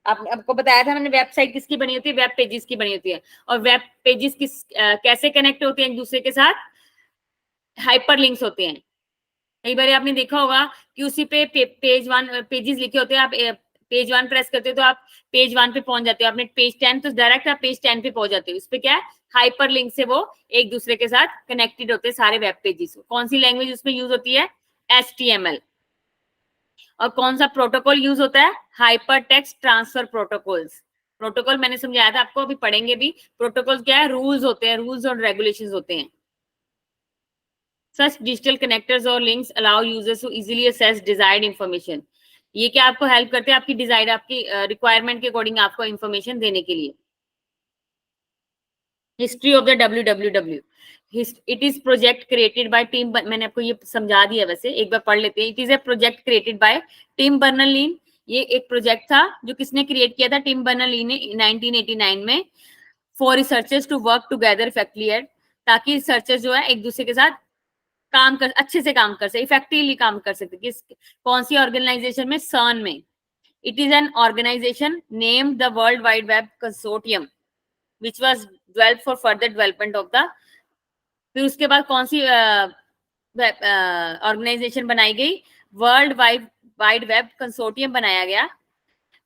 आपको बताया था मैंने, वेबसाइट किसकी बनी होती है? वेब पेजेस की बनी होती है। और वेब पेजेस कैसे कनेक्ट होते हैं एक दूसरे के साथ? हाइपरलिंक्स होते हैं। कई बार आपने देखा होगा कि उसी पे पेज वन पेजेस लिखे होते हैं, आप पेज वन प्रेस करते हो तो आप पेज वन पे पहुंच जाते हो, आपने पेज 10 तो डायरेक्ट आप पेज 10 पे पहुंच जाते हो। उस पे क्या है? हाइपर लिंक से वो एक दूसरे के साथ कनेक्टेड होते हैं सारे वेब पेजेस। कौन सी लैंग्वेज उसमें यूज होती है? HTML। और कौन सा प्रोटोकॉल यूज होता है? Hyper text transfer protocols. Protocol मैंने समझाया था आपको, अभी पढ़ेंगे भी। प्रोटोकॉल क्या है? रूल्स होते हैं, रूल्स और रेगुलेशंस होते हैं। Such digital connectors or links allow users to easily access desired information. ये क्या आपको हेल्प करते हैं? आपकी डिजायर, आपकी रिक्वायरमेंट के अकॉर्डिंग आपको इंफॉर्मेशन देने के लिए। History of the WWW, it is project created bye team, मैंने आपको ये समझा दिया, वैसे एक बार पढ़ लेते हैं। It is a project created by Tim Berners-Lee. ये एक प्रोजेक्ट था जो किसने क्रिएट किया था? टिम बर्नर-ली ने 1989 में, for researchers to work together effectively, ताकि रिसर्चर्स जो है एक दूसरे के साथ काम कर, अच्छे से काम कर सके, इफेक्टिवली काम कर सकते। किस, कौन सी ऑर्गेनाइजेशन में? सन में। It is an organisation named the world wide Web Consortium which was developed for further development of the. फिर उसके बाद कौन सी ऑर्गेनाइजेशन बनाई गई? वर्ल्ड वाइड वेब कंसोर्टियम बनाया गया,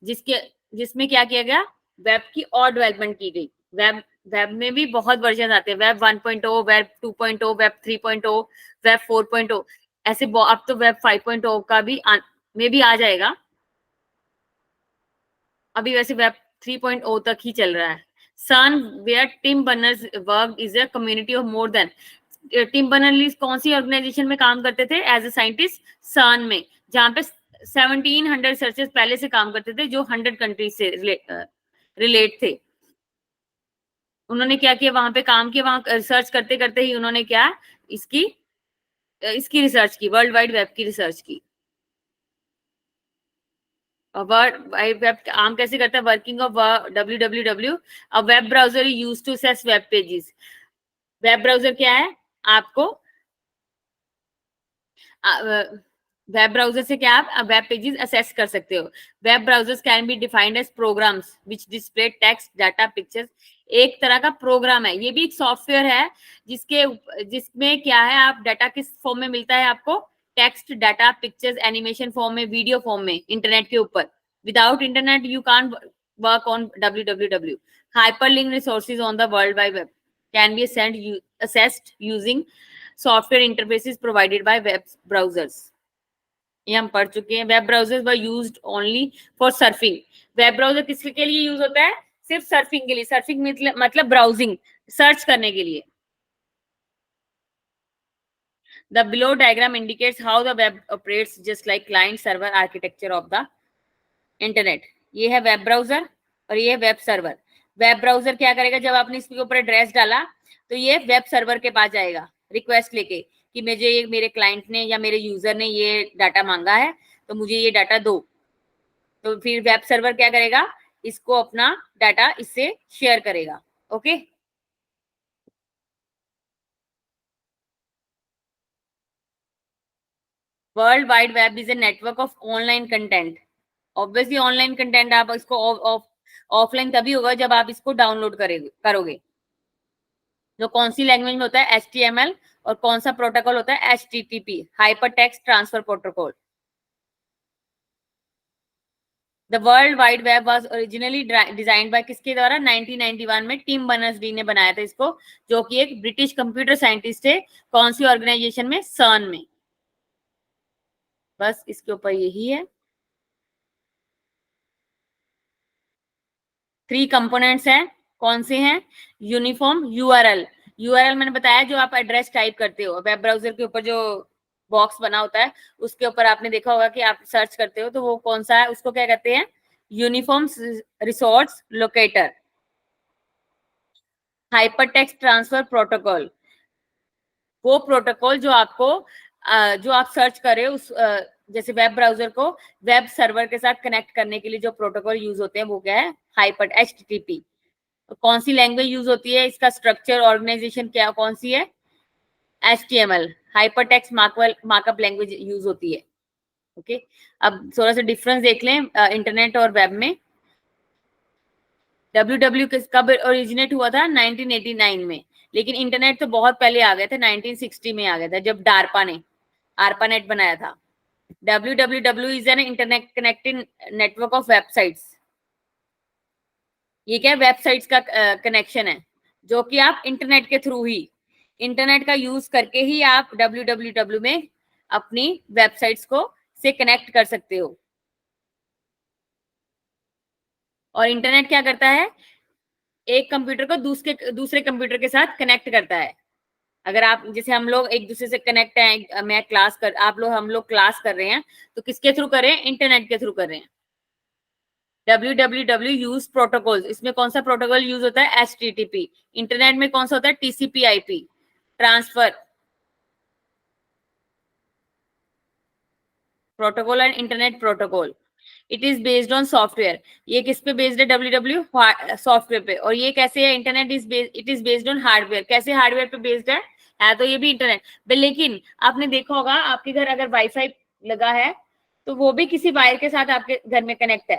जिसके जिसमें क्या किया गया? वेब की और डेवलपमेंट की गई। वेब वेब में भी बहुत वर्जन आते हैं, वेब 1.0, वेब 2.0, वेब 3.0, वेब 4.0, ऐसे अब तो वेब 5.0 का भी में भी आ जाएगा। अभी वैसे वेब 3.0 तक ही चल रहा है। CERN where Tim Berners work is a community of more than. Tim Berners कौन सी ऑर्गेनाइजेशन में काम करते थे एज ए साइंटिस्ट? सन में, जहां पे 1700 रिसर्चर्स पहले से काम करते थे जो 100 कंट्रीज से रिलेट थे। उन्होंने क्या किया? वहां पे काम किया, वहां रिसर्च करते करते ही उन्होंने क्या, इसकी इसकी रिसर्च की, वर्ल्ड वाइड वेब की रिसर्च की। वर्ल्ड वाइड वेब काम कैसे करता है? Working of WWW, a web browser use to access web pages. Web browser क्या है? आपको वेब ब्राउजर से क्या आप वेब पेजेस असेस कर सकते हो। Web browsers can be defined as programs which display text, data, pictures. एक तरह का प्रोग्राम है, ये भी एक सॉफ्टवेयर है जिसमें क्या है, आप डाटा किस फॉर्म में मिलता है आपको, text, data, pictures, animation form में, वीडियो फॉर्म में, इंटरनेट के ऊपर। Without internet you can't work on www. Hyperlink resources on the World Wide Web can be assessed using software interfaces provided by web browsers. ये हम पढ़ चुके हैं। Web browsers were used only for surfing. Web browser किसके लिए use होता है? सिर्फ सर्फिंग के लिए। सर्फिंग मतलब ब्राउजिंग, सर्च करने के लिए। The below diagram indicates how the web operates just like client server architecture of the internet. ये है वेब ब्राउजर और ये है वेब सर्वर। वेब ब्राउजर क्या करेगा, जब आपने इसके ऊपर एड्रेस डाला तो ये वेब सर्वर के पास जाएगा रिक्वेस्ट लेके कि मुझे ये मेरे क्लाइंट ने या मेरे यूजर ने ये डाटा मांगा है तो मुझे ये डाटा दो। तो फिर वेब सर्वर क्या करेगा, इसको अपना डाटा इससे शेयर करेगा। Okay, world wide web is a network of online content. Obviously online content आप इसको ऑफलाइन तभी होगा जब आप इसको डाउनलोड करोगे। जो कौन सी लैंग्वेज में होता है? HTML। और कौन सा प्रोटोकॉल होता है? HTTP, hyper text transfer protocol. The world wide web was originally designed by किसके द्वारा? 1991 में टिम बर्नर्स-ली ने बनाया था इसको, जो कि एक ब्रिटिश कंप्यूटर साइंटिस्ट थे। कौन सी ऑर्गेनाइजेशन में? CERN में। बस इसके ऊपर यही है। 3 कंपोनेंट्स हैं। कौन से हैं? Uniform URL। URL मैंने बताया, जो आप एड्रेस टाइप करते हो वेब ब्राउजर के ऊपर, जो बॉक्स बना होता है उसके ऊपर आपने देखा होगा कि आप सर्च करते हो तो वो कौन सा है, उसको क्या कहते हैं? Uniform resource locator. Hypertext transfer protocol, वो प्रोटोकॉल जो आपको जो आप सर्च कर रहे हो उस जैसे वेब ब्राउजर को वेब सर्वर के साथ कनेक्ट करने के लिए जो प्रोटोकॉल यूज होते हैं वो क्या है? Hyper HTTP। कौन सी लैंग्वेज यूज होती है? इसका स्ट्रक्चर ऑर्गेनाइजेशन क्या कौन सी है? HTML, hypertext markup language use होती है। ओके, अब थोड़ा सा डिफरेंस देख लें इंटरनेट और वेब में। WW कब ओरिजिनेट हुआ था? 1989 में। लेकिन इंटरनेट तो बहुत पहले आ गया था, 1960 में आ गया था, जब डार्पा ने ARPANET बनाया था। www is an internet connected network of websites. ये क्या? वेबसाइट्स का कनेक्शन है, जो कि आप इंटरनेट के थ्रू ही, इंटरनेट का यूज करके ही आप www में अपनी वेबसाइट्स को से कनेक्ट कर सकते हो। और इंटरनेट क्या करता है? एक कंप्यूटर को दूसरे कंप्यूटर के साथ कनेक्ट करता है। अगर आप जैसे हम लोग एक दूसरे से कनेक्ट हैं, मैं क्लास कर आप लोग हम लोग क्लास कर रहे हैं तो किसके थ्रू कर रहे हैं? इंटरनेट के थ्रू कर रहे हैं। www यूज प्रोटोकॉल्स, इसमें कौन सा प्रोटोकॉल यूज होता है? HTTP। इंटरनेट में कौन सा होता है? TCP/IP transfer protocol and internet protocol. It is based on software. ये किस पे बेस्ड है? www सॉफ्टवेयर पे। और ये कैसे है? Internet it is based on hardware. कैसे हार्डवेयर पे बेस्ड है तो ये भी इंटरनेट। लेकिन आपने देखा होगा आपके घर अगर वाईफाई लगा है तो वो भी किसी वायर के साथ आपके घर में कनेक्ट है,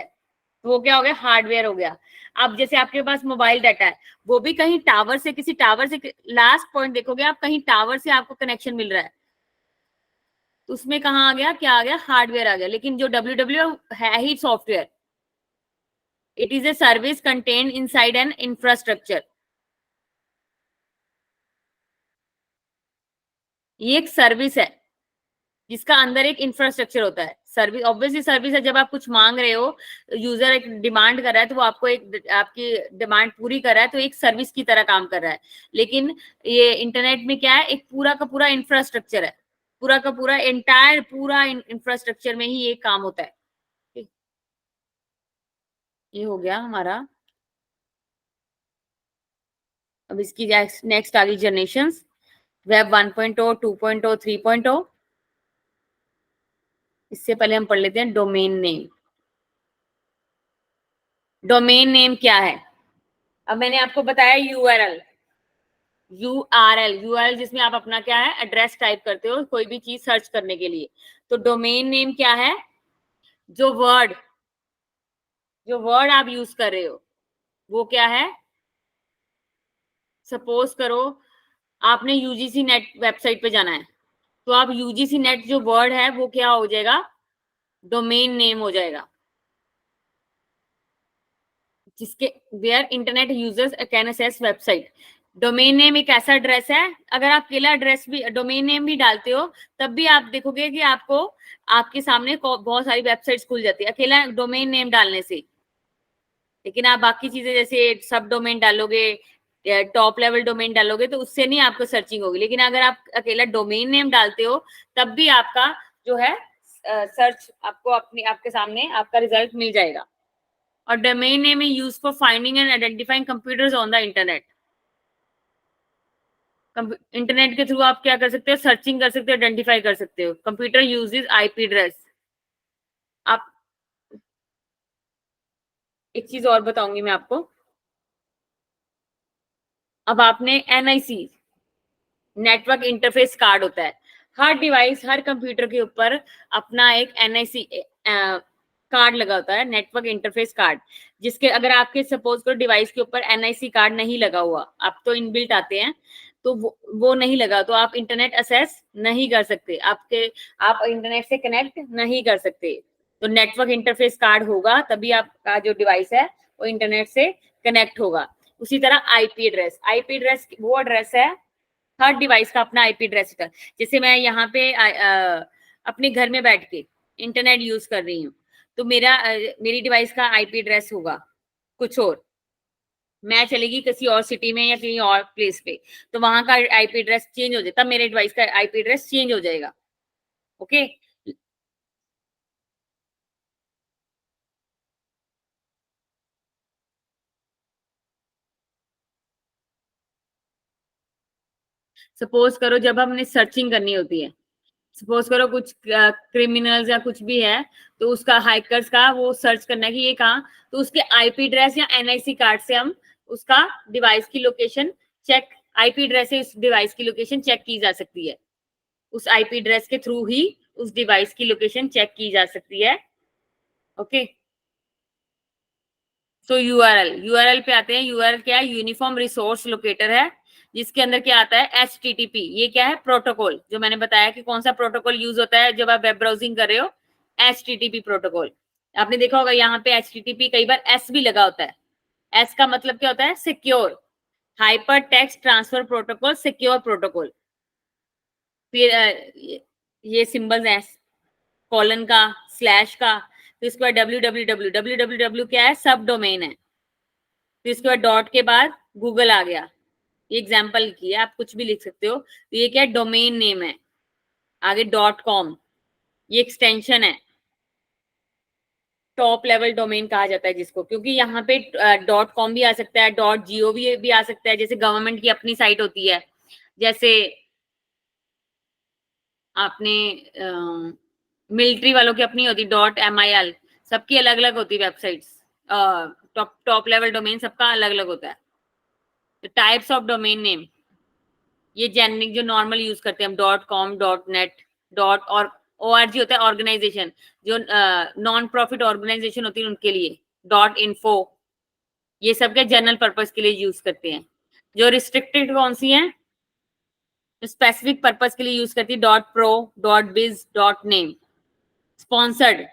तो वो क्या हो गया? हार्डवेयर हो गया। अब जैसे आपके पास मोबाइल डाटा है, वो भी कहीं टावर से, किसी टावर से, लास्ट पॉइंट देखोगे आप, कहीं टावर से आपको कनेक्शन मिल रहा है, तो उसमें कहाँ आ गया? क्या आ गया? हार्डवेयर आ गया। लेकिन जो www है ही software. It is a service contained inside an infrastructure. ये एक सर्विस है जिसका अंदर एक इंफ्रास्ट्रक्चर होता है। सर्विस ऑब्वियसली सर्विस है, जब आप कुछ मांग रहे हो, यूजर एक डिमांड कर रहा है तो वो आपको एक आपकी डिमांड पूरी कर रहा है, तो एक सर्विस की तरह काम कर रहा है। लेकिन ये इंटरनेट में क्या है? एक पूरा का पूरा इंफ्रास्ट्रक्चर है, पूरा का पूरा एंटायर पूरा इंफ्रास्ट्रक्चर में ही ये काम होता है। ये हो गया हमारा। अब इसकी नेक्स्ट आ गई जनरेशंस, वेब 1.0, 2.0, 3.0। इससे पहले हम पढ़ लेते हैं डोमेन नेम। डोमेन नेम क्या है? अब मैंने आपको बताया यूआरएल। यूआरएल जिसमें आप अपना क्या है एड्रेस टाइप करते हो कोई भी चीज सर्च करने के लिए। तो डोमेन नेम क्या है, जो वर्ड आप यूज कर रहे हो वो क्या है। सपोज करो आपने यूजीसी नेट वेबसाइट पे जाना है, तो आप यूजीसी नेट जो वर्ड है वो क्या हो जाएगा, डोमेन नेम हो जाएगा, जिसके where internet users can access website. Domain name एक ऐसा एड्रेस है, अगर आप अकेला एड्रेस भी डोमेन नेम भी डालते हो तब भी आप देखोगे कि आपको आपके सामने बहुत सारी वेबसाइट्स खुल जाती है अकेला डोमेन नेम डालने से। लेकिन आप बाकी चीजें जैसे सब डोमेन डालोगे, टॉप लेवल डोमेन डालोगे तो उससे नहीं आपको सर्चिंग होगी। लेकिन अगर आप अकेला डोमेन नेम डालते हो तब भी आपका जो है सर्च आपको आपके सामने आपका रिजल्ट मिल जाएगा। और domain name is used for finding and identifying computers on the internet. Internet के थ्रू आप क्या कर सकते हो, सर्चिंग कर सकते हो, आइडेंटिफाई कर सकते हो। Computer uses IP address. आप एक चीज और बताऊंगी मैं आपको। अब आपने एनआईसी नेटवर्क इंटरफेस कार्ड होता है, हर डिवाइस हर कंप्यूटर के ऊपर अपना एक एनआईसी कार्ड लगा होता है, नेटवर्क इंटरफेस कार्ड, जिसके अगर आपके सपोज करो डिवाइस के ऊपर एनआईसी कार्ड नहीं लगा हुआ, आप तो इनबिल्ट आते हैं तो वो नहीं लगा तो आप इंटरनेट एक्सेस नहीं कर सकते, आप इंटरनेट से कनेक्ट नहीं कर सकते। तो नेटवर्क इंटरफेस कार्ड होगा तभी आपका जो डिवाइस है वो इंटरनेट से कनेक्ट होगा। उसी तरह आईपी एड्रेस वो एड्रेस है, हर डिवाइस का अपना आईपी एड्रेस है। जैसे मैं यहाँ पे अपने घर में बैठ के इंटरनेट यूज कर रही हूँ तो मेरी डिवाइस का आईपी एड्रेस होगा कुछ और, मैं चलेगी किसी और सिटी में या कहीं और प्लेस पे तो वहां का आईपी एड्रेस चेंज हो जाए, तब मेरे डिवाइस का आईपी एड्रेस चेंज हो जाएगा। ओके सपोज करो जब हमने सर्चिंग करनी होती है, सपोज करो कुछ क्रिमिनल्स या कुछ भी है तो उसका हैकर्स का वो सर्च करना है कि ये कहाँ, तो उसके आईपी एड्रेस या एनआईसी कार्ड से हम उसका डिवाइस की लोकेशन चेक, आईपी एड्रेस से उस डिवाइस की लोकेशन चेक की जा सकती है। उस आईपी एड्रेस के थ्रू ही उस डिवाइस की लोकेशन चेक की जा सकती है। ओके तो यूआरएल पे आते हैं। यूआरएल क्या है, यूनिफॉर्म रिसोर्स लोकेटर है, जिसके अंदर क्या आता है एचटीटीपी। ये क्या है, प्रोटोकॉल, जो मैंने बताया कि कौन सा प्रोटोकॉल यूज होता है जब आप वेब ब्राउजिंग कर रहे हो, एचटीटीपी प्रोटोकॉल। आपने देखा होगा यहाँ पे एचटीटीपी कई बार एस भी लगा होता है। एस का मतलब क्या होता है, secure, hyper text transfer protocol, secure protocol. फिर ये सिंबल्स हैं कॉलन का, स्लैश का, फिर इसके बाद www क्या है, सब डोमेन है। फिर इसके बाद डॉट के बाद गूगल आ गया, ये एग्जाम्पल की है, आप कुछ भी लिख सकते हो। तो ये क्या है, डोमेन नेम है। आगे डॉट कॉम, ये एक्सटेंशन है, टॉप लेवल डोमेन कहा जाता है जिसको, क्योंकि यहाँ पे डॉट कॉम भी आ सकता है, डॉट जीओवी भी आ सकता है, जैसे गवर्नमेंट की अपनी साइट होती है, जैसे आपने मिलिट्री वालों की अपनी होती डॉट MIL, सबकी अलग अलग होती वेबसाइट्स, टॉप लेवल डोमेन सबका अलग अलग होता है। तो टाइप्स ऑफ डोमेन नेम, ये जेनरिक जो नॉर्मल यूज करते हैं हम, dot com, dot net, dot और ORG होता है ऑर्गेनाइजेशन, जो नॉन प्रॉफिट ऑर्गेनाइजेशन होती है उनके लिए, डॉट इन्फो, ये सब के जनरल पर्पस के लिए यूज करते हैं। जो रिस्ट्रिक्टेड कौन सी है, स्पेसिफिक पर्पस के लिए यूज करती है, डॉट प्रो, डॉट बिज, डॉट नेम। स्पॉन्सर्ड,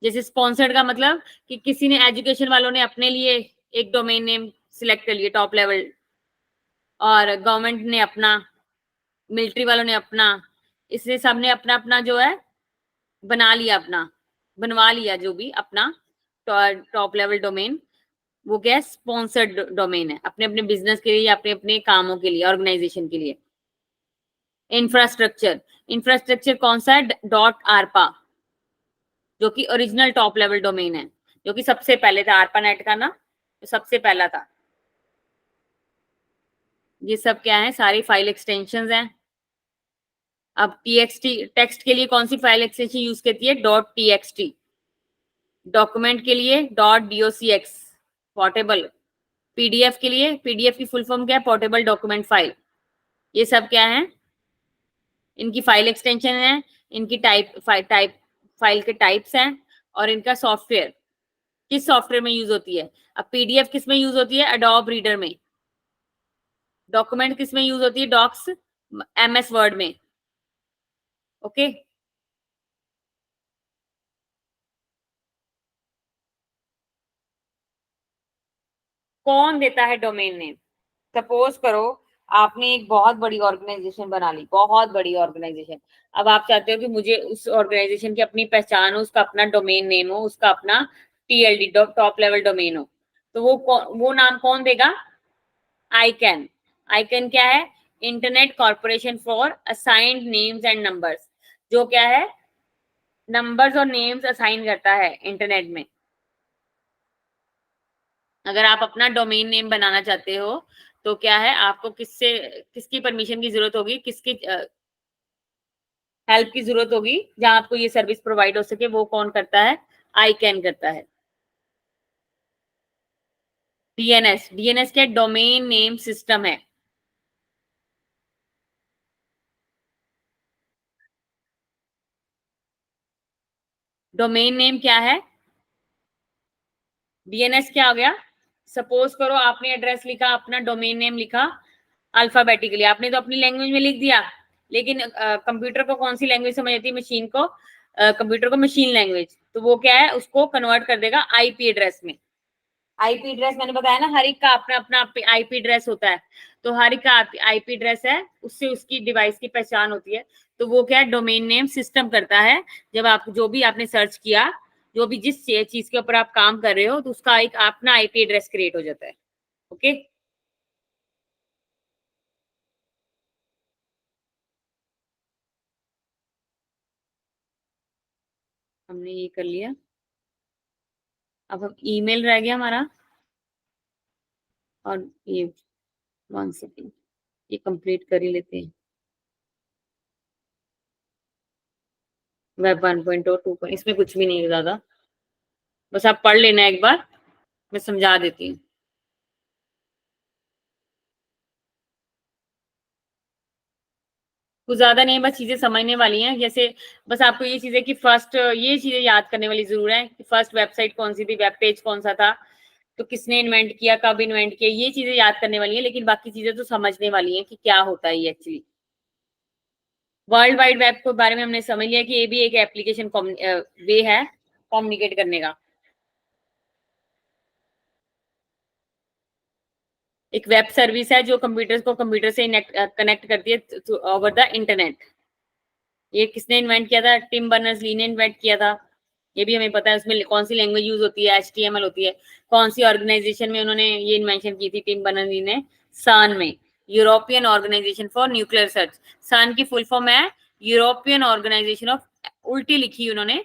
जैसे स्पॉन्सर्ड का मतलब कि किसी ने एजुकेशन वालों ने अपने लिए एक डोमेन नेम सिलेक्ट कर लिया टॉप लेवल, और गवर्नमेंट ने अपना, मिलिट्री वालों ने अपना, इसलिए सबने अपना अपना जो है बना लिया, अपना बनवा लिया जो भी अपना टॉप लेवल डोमेन, वो क्या है, स्पॉन्सर्ड डोमेन है, अपने अपने बिजनेस के लिए या अपने अपने कामों के लिए, ऑर्गेनाइजेशन के लिए। इंफ्रास्ट्रक्चर कौन सा है, डॉट आरपा, जो कि ओरिजिनल टॉप लेवल डोमेन है, जो कि सबसे पहले था, आरपा नेट का ना, तो सबसे पहला था। ये सब क्या है, सारी फाइल एक्सटेंशंस हैं। अब txt, टेक्स्ट के लिए कौन सी फाइल एक्सटेंशन यूज करती है, डॉट txt। डॉक्यूमेंट के लिए डॉट docx, पोर्टेबल। पीडीएफ के लिए, पीडीएफ की फुल फॉर्म क्या है, पोर्टेबल डॉक्यूमेंट फाइल। ये सब क्या है, इनकी फाइल एक्सटेंशन है, इनकी फाइल के टाइप्स हैं, और इनका सॉफ्टवेयर किस सॉफ्टवेयर में यूज होती है। अब पीडीएफ किस में यूज होती है, एडोब रीडर में। डॉक्यूमेंट किस में यूज होती है, डॉक्स एमएस वर्ड में। ओके कौन देता है डोमेन नेम। सपोज करो आपने एक बहुत बड़ी ऑर्गेनाइजेशन बना ली, बहुत बड़ी ऑर्गेनाइजेशन। अब आप चाहते हो कि मुझे उस ऑर्गेनाइजेशन की अपनी पहचान हो, उसका अपना डोमेन नेम हो, उसका अपना टीएलडी टॉप लेवल डोमेन हो, तो वो नाम कौन देगा, आईकैन। आईकैन क्या है, internet corporation for assigned names and numbers, जो क्या है, नंबर्स और नेम्स असाइन करता है इंटरनेट में। अगर आप अपना डोमेन नेम बनाना चाहते हो तो क्या है, आपको किसकी परमिशन की जरूरत होगी, किसकी हेल्प की जरूरत होगी, जहां आपको ये सर्विस प्रोवाइड हो सके, वो कौन करता है, आईकैन करता है। डीएनएस, डीएनएस क्या, डोमेन नेम सिस्टम है। डोमेन नेम क्या है, डीएनएस क्या हो गया। सपोज करो आपने एड्रेस लिखा, अपना डोमेन नेम लिखा अल्फाबेटिकली, आपने तो अपनी लैंग्वेज में लिख दिया, लेकिन कंप्यूटर को कौन सी लैंग्वेज समझ आती है, मशीन को, कंप्यूटर को मशीन लैंग्वेज, तो वो क्या है, उसको कन्वर्ट कर देगा आईपी एड्रेस में। आईपी एड्रेस मैंने बताया ना, हर एक का अपना अपना आईपी एड्रेस होता है, तो हर एक का आईपी एड्रेस है, उससे उसकी डिवाइस की पहचान होती है। तो वो क्या है, डोमेन नेम सिस्टम करता है। जब आप जो भी आपने सर्च किया, जो भी जिस चीज के ऊपर आप काम कर रहे हो, तो उसका एक अपना आईपी एड्रेस क्रिएट हो जाता है। ओके हमने ये कर लिया। अब हम ईमेल रह गया हमारा, और ये 1 सेकेंड, ये कंप्लीट कर ही लेते हैं। वेब 1.0 2, इसमें कुछ भी नहीं है ज्यादा, बस आप पढ़ लेना एक बार, मैं समझा देती हूँ। कुछ ज्यादा नहीं, बस चीजें समझने वाली हैं। जैसे बस आपको ये चीजें कि फर्स्ट, ये चीजें याद करने वाली जरूर है कि फर्स्ट वेबसाइट कौन सी थी, वेब पेज कौन सा था, तो किसने इन्वेंट किया, कब इन्वेंट किया, ये चीजें याद करने वाली है। लेकिन बाकी चीजें तो समझने वाली हैं कि क्या होता है ये एक्चुअली। वर्ल्ड वाइड वेब के बारे में हमने समझ लिया कि ये भी एक एप्लीकेशन वे है कम्युनिकेट करने का। एक वेब सर्विस है जो कंप्यूटर को कंप्यूटर से कनेक्ट करती है ओवर द इंटरनेट। ये किसने इन्वेंट किया था, टिम बर्नर्स ली ने इन्वेंट किया था। ये भी हमें पता है, उसमें कौन सी लैंग्वेज यूज होती है, HTML होती है। कौन सी ऑर्गेनाइजेशन में उन्होंने ये इन्वेंशन की थी, टिम बर्नर्स ली ने, सान में, European organisation for Nuclear Research. CERN की फुल फॉर्म है यूरोपियन ऑर्गेनाइजेशन ऑफ, उल्टी लिखी उन्होंने,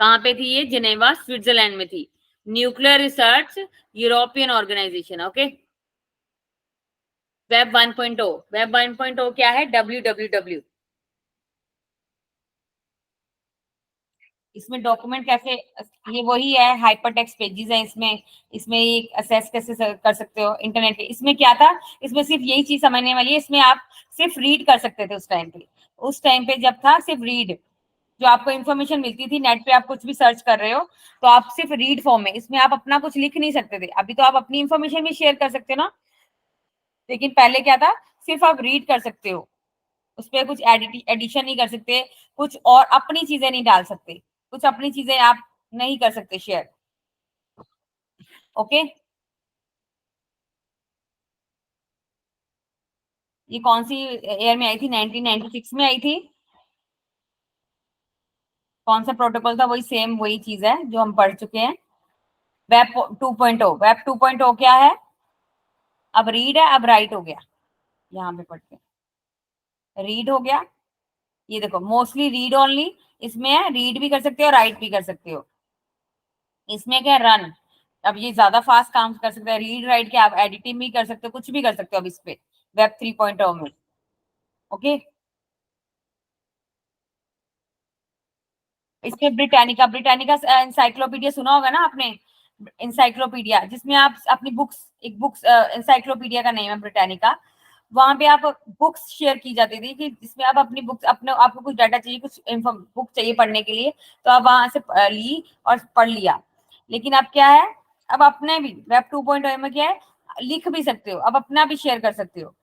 कहाँ पे थी ये, जिनेवा स्विट्जरलैंड में थी। Nuclear Research European Organisation. Okay web 1.0, web 1.0 क्या है, www। इसमें डॉक्यूमेंट कैसे, ये वही है, हाइपर टेक्स्ट पेजेस है इसमें। इसमें एक असेस कैसे कर सकते हो इंटरनेट पे। इसमें क्या था, इसमें सिर्फ यही चीज समझने वाली है, इसमें आप सिर्फ रीड कर सकते थे उस टाइम पे। उस टाइम पे जब था सिर्फ रीड, जो आपको इन्फॉर्मेशन मिलती थी नेट पे, आप कुछ भी सर्च कर रहे हो तो आप सिर्फ रीड फॉर्म में, इसमें आप अपना कुछ लिख नहीं सकते थे। अभी तो आप अपनी इन्फॉर्मेशन भी शेयर कर सकते हो ना, लेकिन पहले क्या था, सिर्फ आप रीड कर सकते हो, उस पर कुछ एडिशन नहीं कर सकते, कुछ और अपनी चीजें नहीं डाल सकते, कुछ अपनी चीजें आप नहीं कर सकते शेयर। ओके ये कौन सी ईयर में आई थी, 1996 में आई थी। कौन सा प्रोटोकॉल था, वही सेम वही चीज है जो हम पढ़ चुके हैं। वेब 2.0, वेब 2.0 क्या है, अब रीड है, अब राइट हो गया। यहाँ पे पढ़ते हैं, रीड हो गया। ये देखो मोस्टली रीड ओनली, इसमें है रीड भी कर सकते हो, राइट भी कर सकते हो। इसमें क्या, रन, अब ये ज्यादा फास्ट काम कर सकते हैं। रीड राइट के आप एडिटिंग भी कर सकते हो, कुछ भी कर सकते हो अब इस पे वेब 3.0 में। ओके इसमें ब्रिटानिका, ब्रिटानिका इंसाइक्लोपीडिया सुना होगा ना आपने, इंसाइक्लोपीडिया, जिसमें आप अपनी बुक्स, एक बुक्स इंसाइक्लोपीडिया का नेम है ब्रिटानिका। वहां पे आप बुक्स शेयर की जाती थी कि जिसमें आप अपनी बुक्स, अपने आपको कुछ डाटा चाहिए, कुछ बुक चाहिए पढ़ने के लिए, तो आप वहां से ली और पढ़ लिया। लेकिन अब क्या है, अब अपने भी वेब 2.0 में क्या है, लिख भी सकते हो, अब अपना भी शेयर कर सकते हो।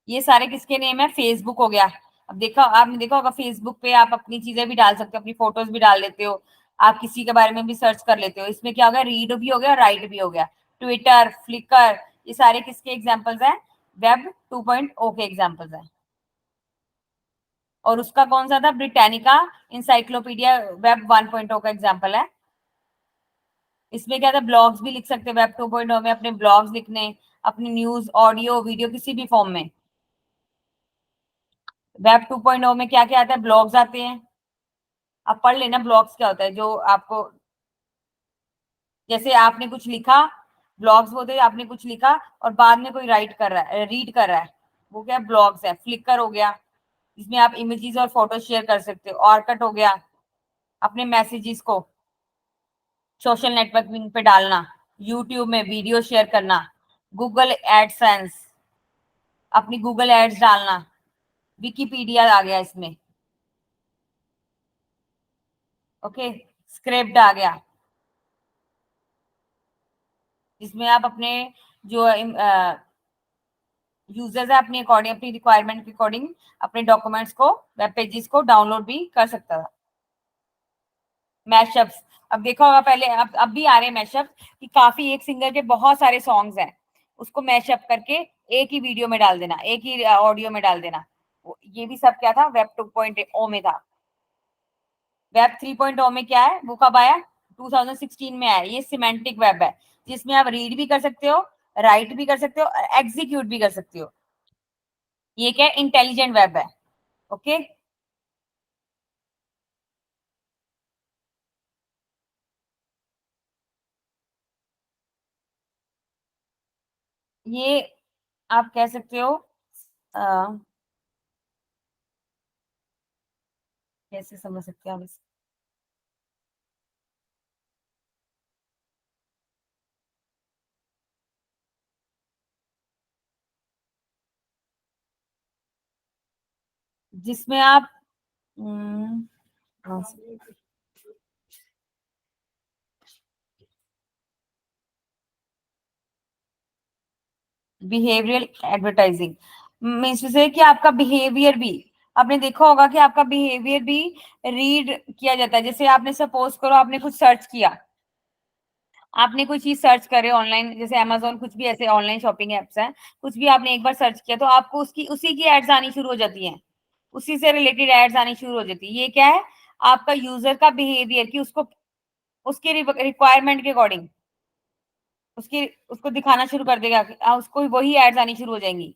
ये सारे किसके नेम है, फेसबुक हो गया। अब देखा, आपने देखा होगा फेसबुक पे आप अपनी चीजें भी डाल सकते हो, अपनी फोटोज भी डाल देते हो, आप किसी के बारे में भी सर्च कर लेते हो। इसमें क्या हो गया, रीड भी हो गया, राइट भी हो गया। ट्विटर, फ्लिकर, ये सारे किसके एग्जाम्पल्स हैं, वेब 2.0 के एग्जाम्पल्स हैं। और उसका कौन सा था, ब्रिटानिका इंसाइक्लोपीडिया वेब 1.0 का एग्जाम्पल है। इसमें क्या था, ब्लॉग्स भी लिख सकते हैं वेब 2.0 में, अपने ब्लॉग्स लिखने, अपनी न्यूज, ऑडियो, वीडियो, किसी भी फॉर्म में। वेब 2.0 में क्या क्या आता है, ब्लॉग्स आते हैं। आप पढ़ लेना ब्लॉग्स क्या होता है, जो आपको, जैसे आपने कुछ लिखा, ब्लॉग्स बोलते हैं आपने कुछ लिखा और बाद में कोई राइट कर रहा है, रीड कर रहा है, वो क्या ब्लॉग्स है। फ्लिकर हो गया, जिसमें आप इमेजेस और फोटो शेयर कर सकते हो। ऑर्कट हो गया, अपने मैसेजेस को सोशल नेटवर्किंग पे डालना। यूट्यूब में वीडियो शेयर करना। गूगल एडसेंस, अपनी गूगल एड्स डालना। विकिपीडिया आ गया इसमें, ओके। स्क्रिप्ट आ गया, जिसमें आप अपने जो यूजर्स है, अपनी अकॉर्डिंग, अपनी रिक्वायरमेंट के अकॉर्डिंग अपने डॉक्यूमेंट्स को, वेब पेजेस को डाउनलोड भी कर सकता था। मैशअप्स, अब देखा होगा पहले, अब भी आ रहे हैं मैशअप्स, कि काफी एक सिंगर के बहुत सारे सॉन्ग्स हैं, उसको मैशअप करके एक ही वीडियो में डाल देना, एक ही ऑडियो में डाल देना। ये भी सब क्या था, वेब 2.0 में था। वेब 3.0 में क्या है, वो कब आया, 2016 में आया। ये सिमेंटिक वेब है, जिसमें आप रीड भी कर सकते हो, राइट भी कर सकते हो, एग्जीक्यूट भी कर सकते हो। ये क्या है, इंटेलिजेंट वेब है, ओके। ये आप कह सकते हो, कैसे समझ सकते हैं आप इसे, जिसमें आप बिहेवियरल एडवर्टाइजिंग मीन्स से कि आपका बिहेवियर भी, आपने देखा होगा कि आपका बिहेवियर भी रीड किया जाता है। जैसे आपने सपोज करो, आपने कुछ सर्च किया, आपने कोई चीज सर्च करे ऑनलाइन, जैसे अमेजोन, कुछ भी ऐसे ऑनलाइन शॉपिंग एप्स हैं, कुछ भी आपने एक बार सर्च किया तो आपको उसकी, उसी की एड्स आनी शुरू हो जाती हैं, उसी से रिलेटेड एड्स आनी शुरू हो जाती है। ये क्या है, आपका यूजर का बिहेवियर, कि उसको उसके रिक्वायरमेंट के अकॉर्डिंग उसकी, उसको दिखाना शुरू कर देगा, उसको वही एड्स आनी शुरू हो जाएंगी।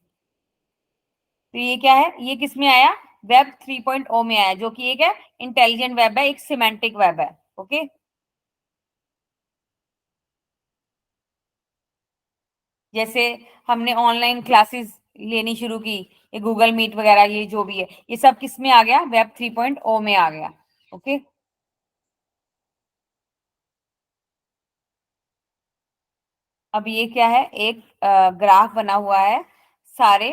तो ये क्या है, ये किस में आया, वेब 3.0 में आया, जो कि एक है इंटेलिजेंट वेब है, एक सिमेंटिक वेब है, ओके। जैसे हमने ऑनलाइन क्लासेस लेनी शुरू की, ये गूगल मीट वगैरह, ये जो भी है, ये सब किस में आ गया, वेब 3.0 में आ गया, ओके। अब ये क्या है, एक ग्राफ बना हुआ है, सारे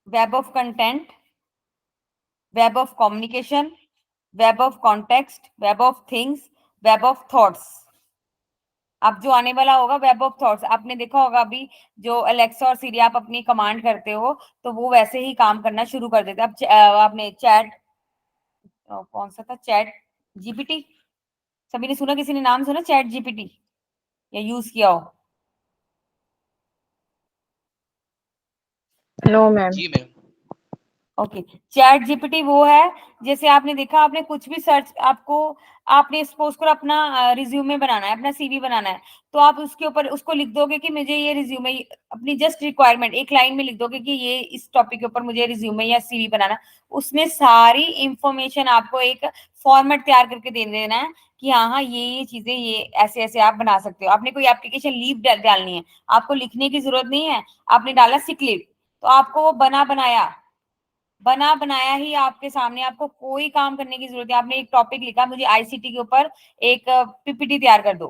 web of content, web of communication, web of context, web of things, web of thoughts. अब जो आने वाला होगा, वेब ऑफ थॉट्स, आपने देखा होगा अभी, जो अलेक्सा और सिरी आप अपनी कमांड करते हो, तो वो वैसे ही काम करना शुरू कर देते। अब आपने चैट, कौन सा था, चैट जीपीटी, सभी ने सुना, किसी ने नाम सुना चैट जीपीटी, या यूज किया हो? No ma'am. जी मैम। ओके, चैट जीपीटी वो है, जैसे आपने देखा, आपने कुछ भी सर्च, आपको, आपने सपोज करो अपना रिज्यूमे बनाना है, अपना सीवी बनाना है, तो आप उसके ऊपर उसको लिख दोगे कि मुझे ये रिज्यूमे, अपनी जस्ट रिक्वायरमेंट एक लाइन में लिख दोगे कि ये इस टॉपिक के ऊपर मुझे रिज्यूमे या सीवी बनाना। उसमें सारी इंफॉर्मेशन आपको एक फॉर्मेट तैयार करके दे देना है, कि हाँ हाँ, ये चीजें, ये ऐसे ऐसे आप बना सकते हो। आपने कोई एप्लीकेशन लीव डालनी है, आपको लिखने की जरूरत नहीं है, आपने डाला सिक लीव, तो आपको वो बना बनाया ही आपके सामने, आपको कोई काम करने की जरूरत है। आपने एक टॉपिक लिखा, मुझे आईसीटी के ऊपर एक पीपीटी तैयार कर दो,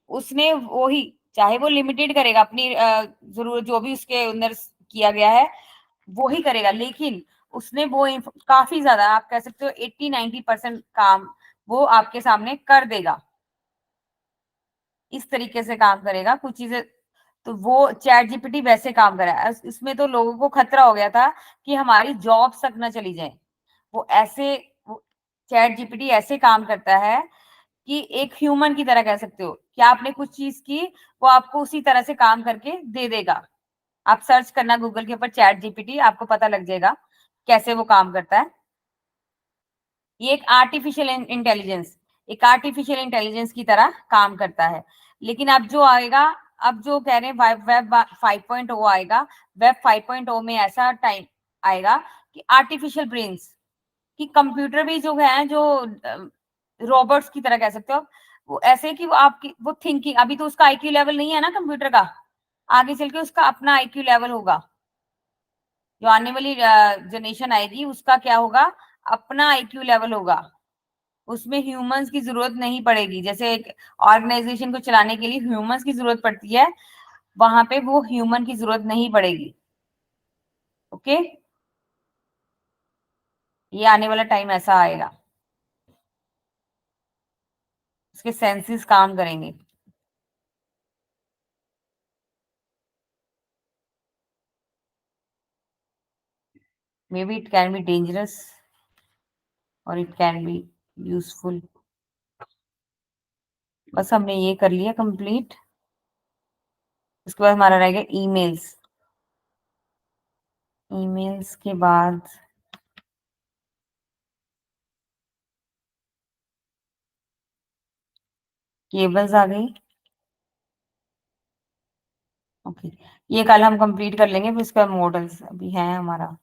उसने वो ही, चाहे वो लिमिटेड करेगा अपनी जरूरत, जो भी उसके अंदर किया गया है वो ही करेगा, लेकिन उसने वो काफी ज्यादा, आप कह सकते हो 80-90% काम वो आपके सामने कर देगा, इस तरीके से काम करेगा कुछ चीजें। तो वो चैट जीपीटी वैसे काम कर रहा है। इसमें तो लोगों को खतरा हो गया था कि हमारी जॉब तक ना चली जाए। वो ऐसे, चैट जीपीटी ऐसे काम करता है कि एक ह्यूमन की तरह कह सकते हो कि आपने कुछ चीज की, वो आपको उसी तरह से काम करके दे देगा। आप सर्च करना गूगल के ऊपर चैट जीपीटी, आपको पता लग जाएगा कैसे वो काम करता है। ये एक आर्टिफिशियल इंटेलिजेंस, एक आर्टिफिशियल इंटेलिजेंस की तरह काम करता है। लेकिन अब जो आएगा, अब जो कह रहे हैं वेब 5.0 आएगा, वेब 5.0 में ऐसा टाइम आएगा कि आर्टिफिशियल ब्रेन्स, कि कंप्यूटर भी जो है, जो रोबोट्स की तरह कह सकते हो, वो ऐसे कि वो आपकी वो थिंकिंग, अभी तो उसका आईक्यू लेवल नहीं है ना कंप्यूटर का, आगे चल के उसका अपना आईक्यू लेवल होगा। जो आने वाली जनरेशन आएगी उसका क्या होगा, अपना आईक्यू लेवल होगा, उसमें ह्यूमंस की जरूरत नहीं पड़ेगी। जैसे एक ऑर्गेनाइजेशन को चलाने के लिए ह्यूमंस की जरूरत पड़ती है, वहां पे वो ह्यूमन की जरूरत नहीं पड़ेगी। ओके, ये आने वाला टाइम ऐसा आएगा, उसके सेंसेस काम करेंगे। May be it can be dangerous और इट कैन बी यूजफुल। बस हमने ये कर लिया कंप्लीट। उसके बाद हमारा रह गया ईमेल्स। ईमेल्स के बाद केबल्स आ गई। ओके, ये कल हम कंप्लीट कर लेंगे। फिर उसका मॉडल्स अभी है हमारा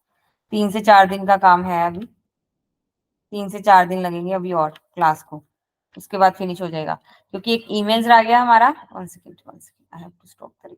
3 से 4 दिन का काम है। अभी 3 से 4 दिन लगेंगे अभी और क्लास को, उसके बाद फिनिश हो जाएगा। क्योंकि एक ईमेल्स आ गया हमारा। 1 second, 1 second, I have to stop the